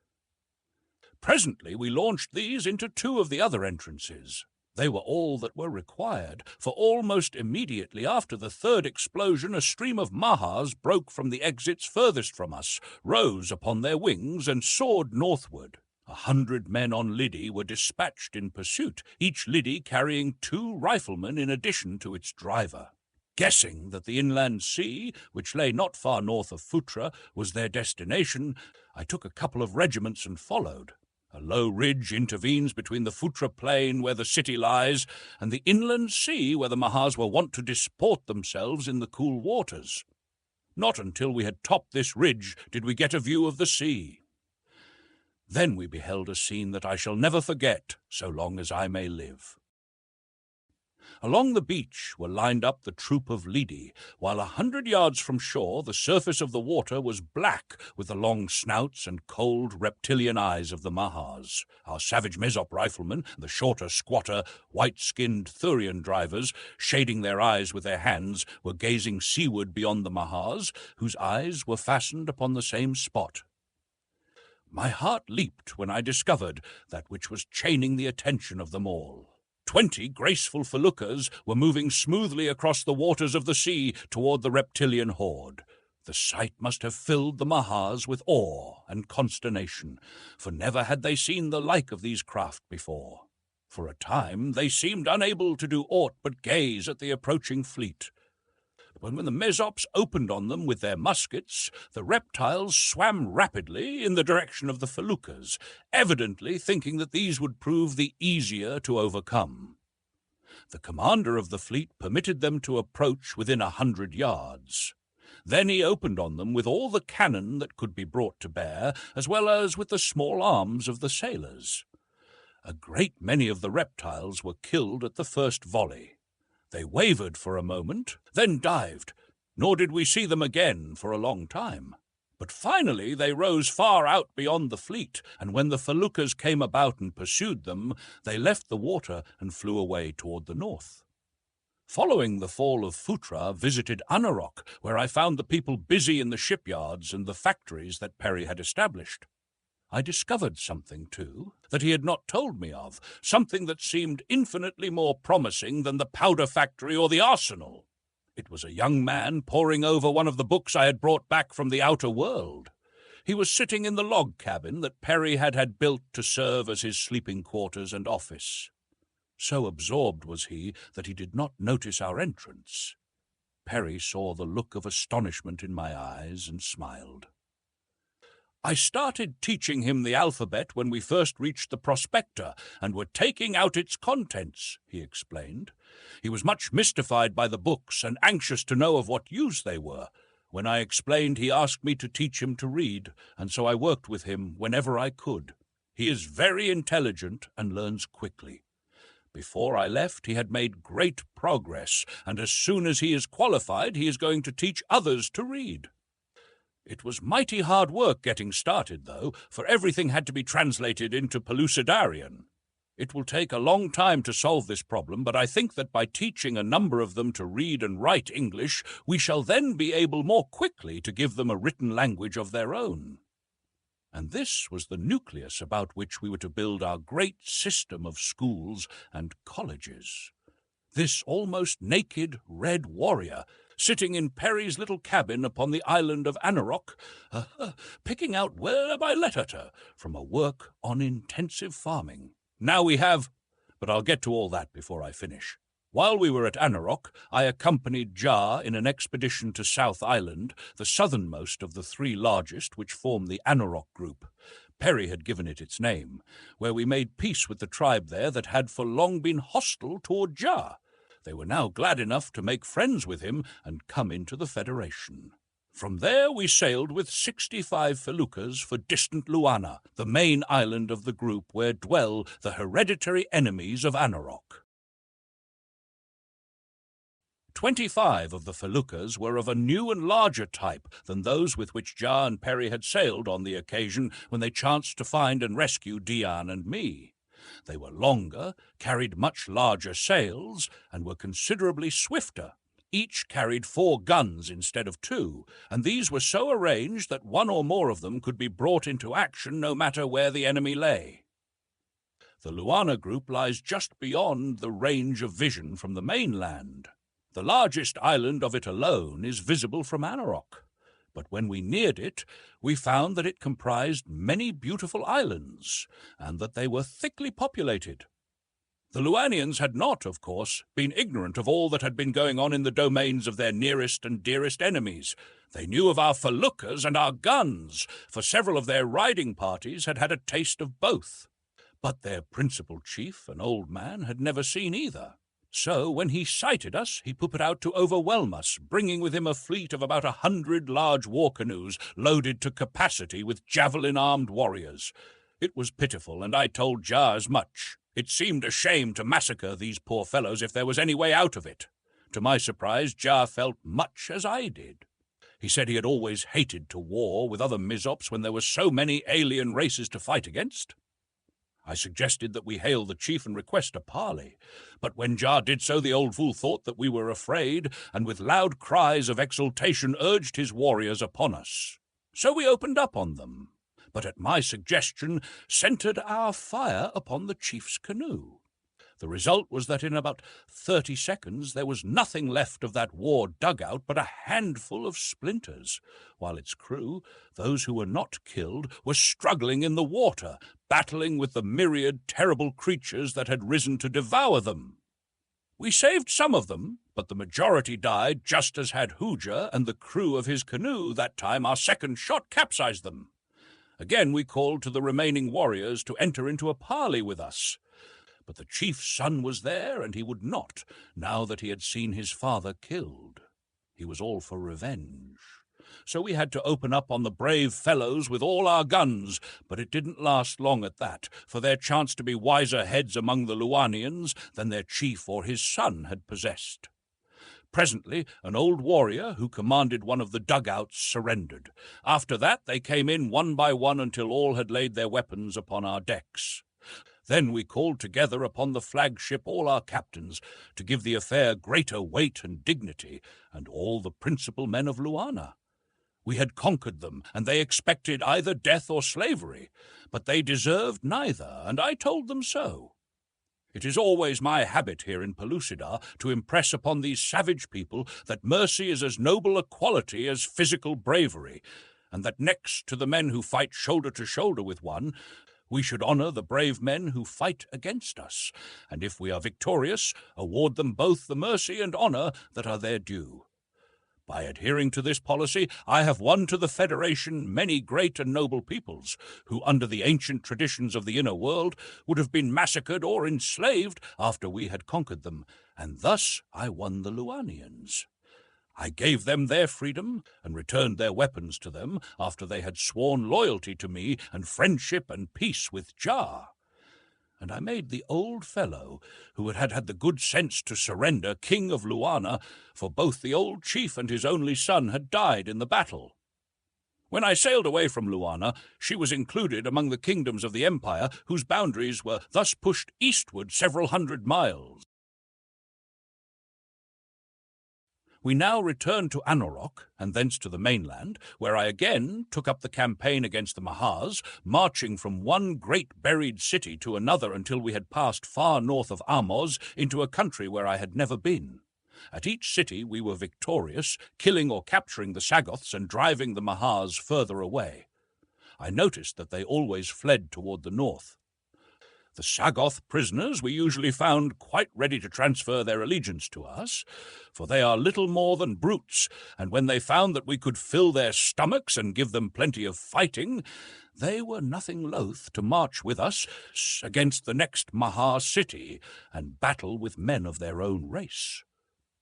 Presently we launched these into 2 of the other entrances. They were all that were required, for almost immediately after the 3rd explosion a stream of Mahars broke from the exits furthest from us, rose upon their wings, and soared northward. 100 men on Lidi were dispatched in pursuit, each Lidi carrying 2 riflemen in addition to its driver. Guessing that the inland sea, which lay not far north of Phutra, was their destination, I took a couple of regiments and followed. A low ridge intervenes between the Phutra plain, where the city lies, and the inland sea, where the Mahars were wont to disport themselves in the cool waters. Not until we had topped this ridge did we get a view of the sea. Then we beheld a scene that I shall never forget so long as I may live. Along the beach were lined up the troop of Lidi, while 100 yards from shore the surface of the water was black with the long snouts and cold reptilian eyes of the Mahars. Our savage Mezop riflemen, the shorter, squatter, white-skinned Thurian drivers, shading their eyes with their hands, were gazing seaward beyond the Mahars, whose eyes were fastened upon the same spot. My heart leaped when I discovered that which was chaining the attention of them all. 20 graceful feluccas were moving smoothly across the waters of the sea toward the reptilian horde. The sight must have filled the Mahars with awe and consternation, for never had they seen the like of these craft before. For a time they seemed unable to do aught but gaze at the approaching fleet. But when the Mezops opened on them with their muskets, the reptiles swam rapidly in the direction of the feluccas, evidently thinking that these would prove the easier to overcome. The commander of the fleet permitted them to approach within 100 yards. Then he opened on them with all the cannon that could be brought to bear, as well as with the small arms of the sailors. A great many of the reptiles were killed at the first volley. They wavered for a moment, then dived, nor did we see them again for a long time. But finally they rose far out beyond the fleet, and when the feluccas came about and pursued them, they left the water and flew away toward the north. Following the fall of Phutra, visited Anarok, where I found the people busy in the shipyards and the factories that Perry had established. I discovered something, too, that he had not told me of, something that seemed infinitely more promising than the powder factory or the arsenal. It was a young man poring over one of the books I had brought back from the outer world. He was sitting in the log cabin that Perry had built to serve as his sleeping quarters and office. So absorbed was he that he did not notice our entrance. Perry saw the look of astonishment in my eyes and smiled. I started teaching him the alphabet when we first reached the prospector and were taking out its contents, he explained. He was much mystified by the books and anxious to know of what use they were. When I explained, he asked me to teach him to read, and so I worked with him whenever I could. He is very intelligent and learns quickly. Before I left, he had made great progress, and as soon as he is qualified, he is going to teach others to read. It was mighty hard work getting started, though, for everything had to be translated into Pellucidarian. It will take a long time to solve this problem, but I think that by teaching a number of them to read and write English, we shall then be able more quickly to give them a written language of their own. And this was the nucleus about which we were to build our great system of schools and colleges. This almost naked red warrior, sitting in Perry's little cabin upon the island of Anarok, picking out where I let her from a work on intensive farming. Now we have... but I'll get to all that before I finish. While we were at Anarok, I accompanied Jar in an expedition to South Island, the southernmost of the 3 largest which form the Anarok group. Perry had given it its name, where we made peace with the tribe there that had for long been hostile toward Jar. They were now glad enough to make friends with him and come into the Federation. From there we sailed with 65 feluccas for distant Luana, the main island of the group where dwell the hereditary enemies of Anarok. 25 of the feluccas were of a new and larger type than those with which Jar and Perry had sailed on the occasion when they chanced to find and rescue Dian and me. They were longer, carried much larger sails, and were considerably swifter. Each carried 4 guns instead of 2, and these were so arranged that one or more of them could be brought into action no matter where the enemy lay. The Luana group lies just beyond the range of vision from the mainland. The largest island of it alone is visible from Anarok. But when we neared it, we found that it comprised many beautiful islands, and that they were thickly populated. The Luanians had not, of course, been ignorant of all that had been going on in the domains of their nearest and dearest enemies. They knew of our feluccas and our guns, for several of their riding parties had had a taste of both. But their principal chief, an old man, had never seen either. So, when he sighted us, he put out to overwhelm us, bringing with him a fleet of about 100 large war canoes loaded to capacity with javelin-armed warriors. It was pitiful, and I told Jar as much. It seemed a shame to massacre these poor fellows if there was any way out of it. To my surprise, Jar felt much as I did. He said he had always hated to war with other Mizops when there were so many alien races to fight against. I suggested that we hail the chief and request a parley, but when Jar did so, the old fool thought that we were afraid, and with loud cries of exultation urged his warriors upon us. So we opened up on them, but at my suggestion centered our fire upon the chief's canoe. The result was that in about 30 seconds there was nothing left of that war dugout but a handful of splinters, while its crew, those who were not killed, were struggling in the water, battling with the myriad terrible creatures that had risen to devour them. We saved some of them, but the majority died just as had Hooja and the crew of his canoe. That time our second shot capsized them. Again we called to the remaining warriors to enter into a parley with us. But the chief's son was there, and he would not, now that he had seen his father killed. He was all for revenge. So we had to open up on the brave fellows with all our guns, but it didn't last long at that, for there chanced to be wiser heads among the Luanians than their chief or his son had possessed. Presently, an old warrior who commanded one of the dugouts surrendered. After that, they came in one by one until all had laid their weapons upon our decks. Then we called together upon the flagship all our captains to give the affair greater weight and dignity, and all the principal men of Luana. We had conquered them, and they expected either death or slavery, but they deserved neither, and I told them so. It is always my habit here in Pellucidar to impress upon these savage people that mercy is as noble a quality as physical bravery, and that next to the men who fight shoulder to shoulder with one, we should honor the brave men who fight against us, and if we are victorious, award them both the mercy and honor that are their due. By adhering to this policy, I have won to the Federation many great and noble peoples, who under the ancient traditions of the inner world would have been massacred or enslaved after we had conquered them, and thus I won the Luanians. I gave them their freedom and returned their weapons to them after they had sworn loyalty to me and friendship and peace with Jar. And I made the old fellow, who had had the good sense to surrender, king of Luana, for both the old chief and his only son had died in the battle. When I sailed away from Luana, she was included among the kingdoms of the empire, whose boundaries were thus pushed eastward several hundred miles. We now returned to Anorok, and thence to the mainland, where I again took up the campaign against the Mahars, marching from one great buried city to another until we had passed far north of Amos into a country where I had never been. At each city we were victorious, killing or capturing the Sagoths and driving the Mahars further away. I noticed that they always fled toward the north. The Sagoth prisoners we usually found quite ready to transfer their allegiance to us, for they are little more than brutes, and when they found that we could fill their stomachs and give them plenty of fighting, they were nothing loath to march with us against the next Mahar city and battle with men of their own race.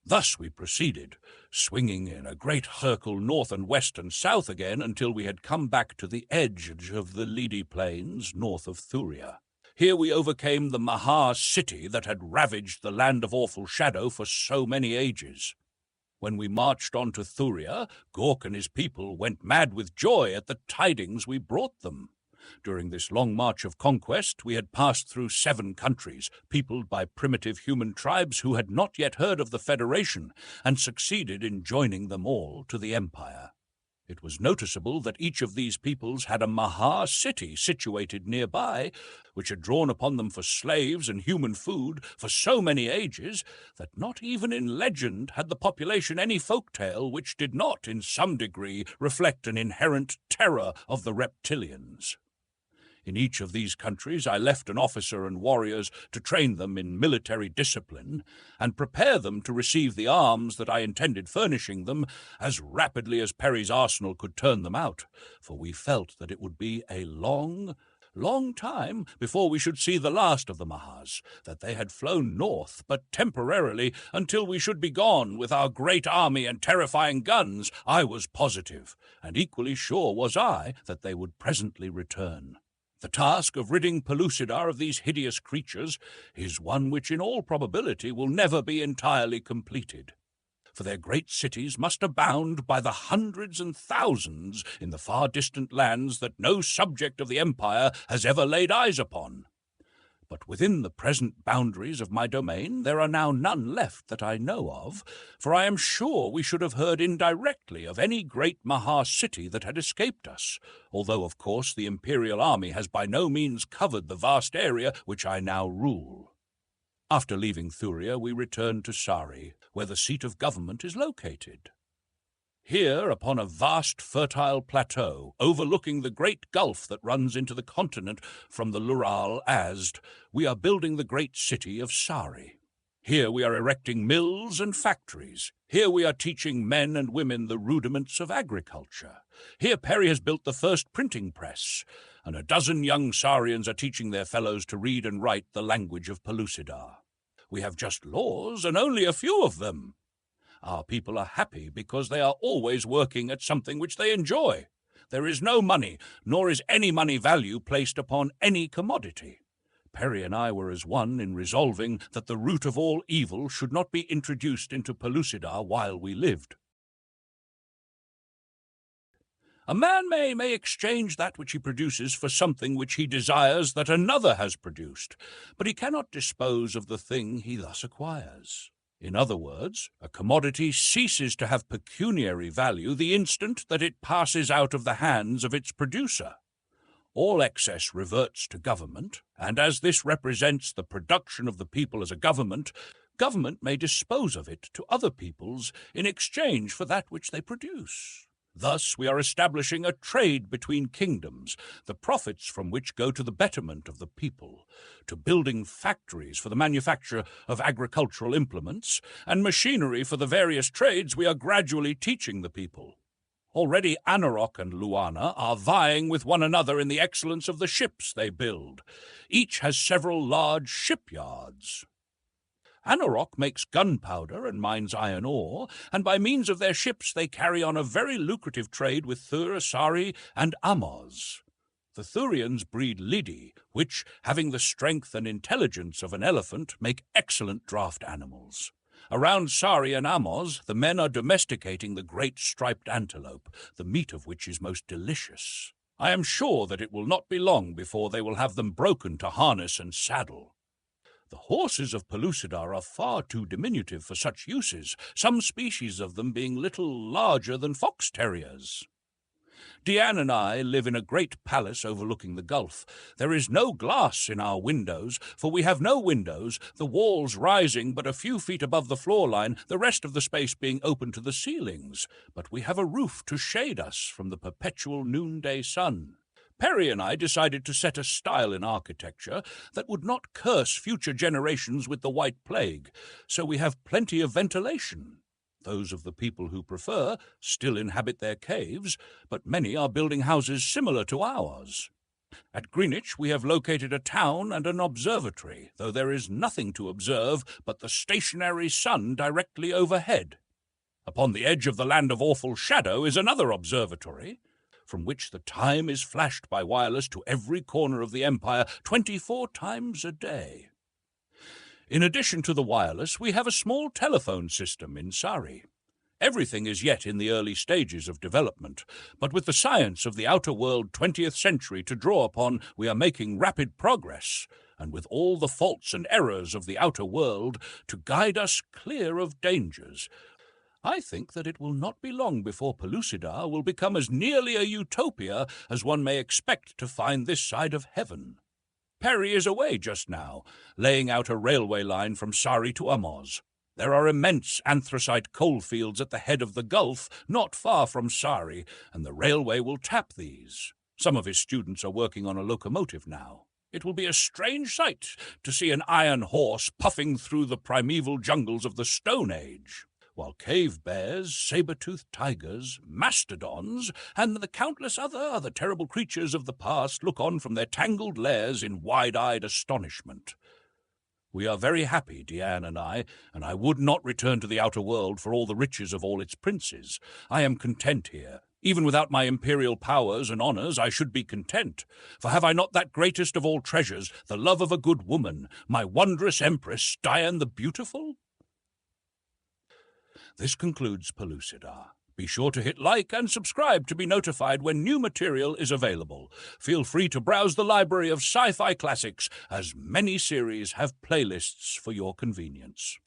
Thus we proceeded, swinging in a great circle north and west and south again until we had come back to the edge of the Lidi Plains north of Thuria. Here we overcame the Mahar city that had ravaged the land of awful shadow for so many ages. When we marched on to Thuria, Gork and his people went mad with joy at the tidings we brought them. During this long march of conquest, we had passed through 7 countries, peopled by primitive human tribes who had not yet heard of the Federation, and succeeded in joining them all to the Empire. It was noticeable that each of these peoples had a Mahar city situated nearby, which had drawn upon them for slaves and human food for so many ages that not even in legend had the population any folk tale which did not, in some degree, reflect an inherent terror of the reptilians. In each of these countries I left an officer and warriors to train them in military discipline and prepare them to receive the arms that I intended furnishing them as rapidly as Perry's arsenal could turn them out, for we felt that it would be a long time before we should see the last of the Mahars, that they had flown north but temporarily until we should be gone with our great army and terrifying guns. I was positive, and equally sure was I, that they would presently return. The task of ridding Pellucidar of these hideous creatures is one which in all probability will never be entirely completed. For their great cities must abound by the hundreds and thousands in the far distant lands that no subject of the empire has ever laid eyes upon. But within the present boundaries of my domain there are now none left that I know of, for I am sure we should have heard indirectly of any great Mahar city that had escaped us, although of course the imperial army has by no means covered the vast area which I now rule. After leaving Thuria, we returned to Sari, where the seat of government is located. Here, upon a vast fertile plateau, overlooking the great gulf that runs into the continent from the Lural Azd, we are building the great city of Sari. Here we are erecting mills and factories. Here we are teaching men and women the rudiments of agriculture. Here Peri has built the first printing press, and a dozen young Sarians are teaching their fellows to read and write the language of Pellucidar. We have just laws, and only a few of them. Our people are happy because they are always working at something which they enjoy. There is no money, nor is any money value placed upon any commodity. Peri and I were as one in resolving that the root of all evil should not be introduced into Pellucidar while we lived. A man may exchange that which he produces for something which he desires that another has produced, but he cannot dispose of the thing he thus acquires. In other words, a commodity ceases to have pecuniary value the instant that it passes out of the hands of its producer. All excess reverts to government, and as this represents the production of the people as a government, government may dispose of it to other peoples in exchange for that which they produce. Thus we are establishing a trade between kingdoms, the profits from which go to the betterment of the people, to building factories for the manufacture of agricultural implements, and machinery for the various trades we are gradually teaching the people. Already Anarok and Luana are vying with one another in the excellence of the ships they build. Each has several large shipyards. Anarok makes gunpowder and mines iron ore, and by means of their ships they carry on a very lucrative trade with Thur, Sari, and Amos. The Thurians breed Lidi, which, having the strength and intelligence of an elephant, make excellent draught animals. Around Sari and Amos, the men are domesticating the great striped antelope, the meat of which is most delicious. I am sure that it will not be long before they will have them broken to harness and saddle. The horses of Pellucidar are far too diminutive for such uses, some species of them being little larger than fox terriers. Deanne and I live in a great palace overlooking the gulf. There is no glass in our windows, for we have no windows, the walls rising but a few feet above the floor line, the rest of the space being open to the ceilings. But we have a roof to shade us from the perpetual noonday sun. Peri and I decided to set a style in architecture that would not curse future generations with the White Plague, so we have plenty of ventilation. Those of the people who prefer still inhabit their caves, but many are building houses similar to ours. At Greenwich we have located a town and an observatory, though there is nothing to observe but the stationary sun directly overhead. Upon the edge of the land of awful shadow is another observatory, from which the time is flashed by wireless to every corner of the empire 24 times a day. In addition to the wireless, we have a small telephone system in Sari. Everything is yet in the early stages of development, but with the science of the outer world 20th century to draw upon, we are making rapid progress, and with all the faults and errors of the outer world to guide us clear of dangers, I think that it will not be long before Pellucidar will become as nearly a utopia as one may expect to find this side of heaven. Peri is away just now, laying out a railway line from Sari to Amos. There are immense anthracite coalfields at the head of the gulf, not far from Sari, and the railway will tap these. Some of his students are working on a locomotive now. It will be a strange sight to see an iron horse puffing through the primeval jungles of the Stone Age, while cave bears, saber-toothed tigers, mastodons, and the countless other terrible creatures of the past look on from their tangled lairs in wide-eyed astonishment. We are very happy, Deanne and I would not return to the outer world for all the riches of all its princes. I am content here, Even without my imperial powers and honours, I should be content. For have I not that greatest of all treasures, the love of a good woman, my wondrous empress, Dian the Beautiful? This concludes Pellucidar. Be sure to hit like and subscribe to be notified when new material is available. Feel free to browse the library of sci-fi classics, as many series have playlists for your convenience.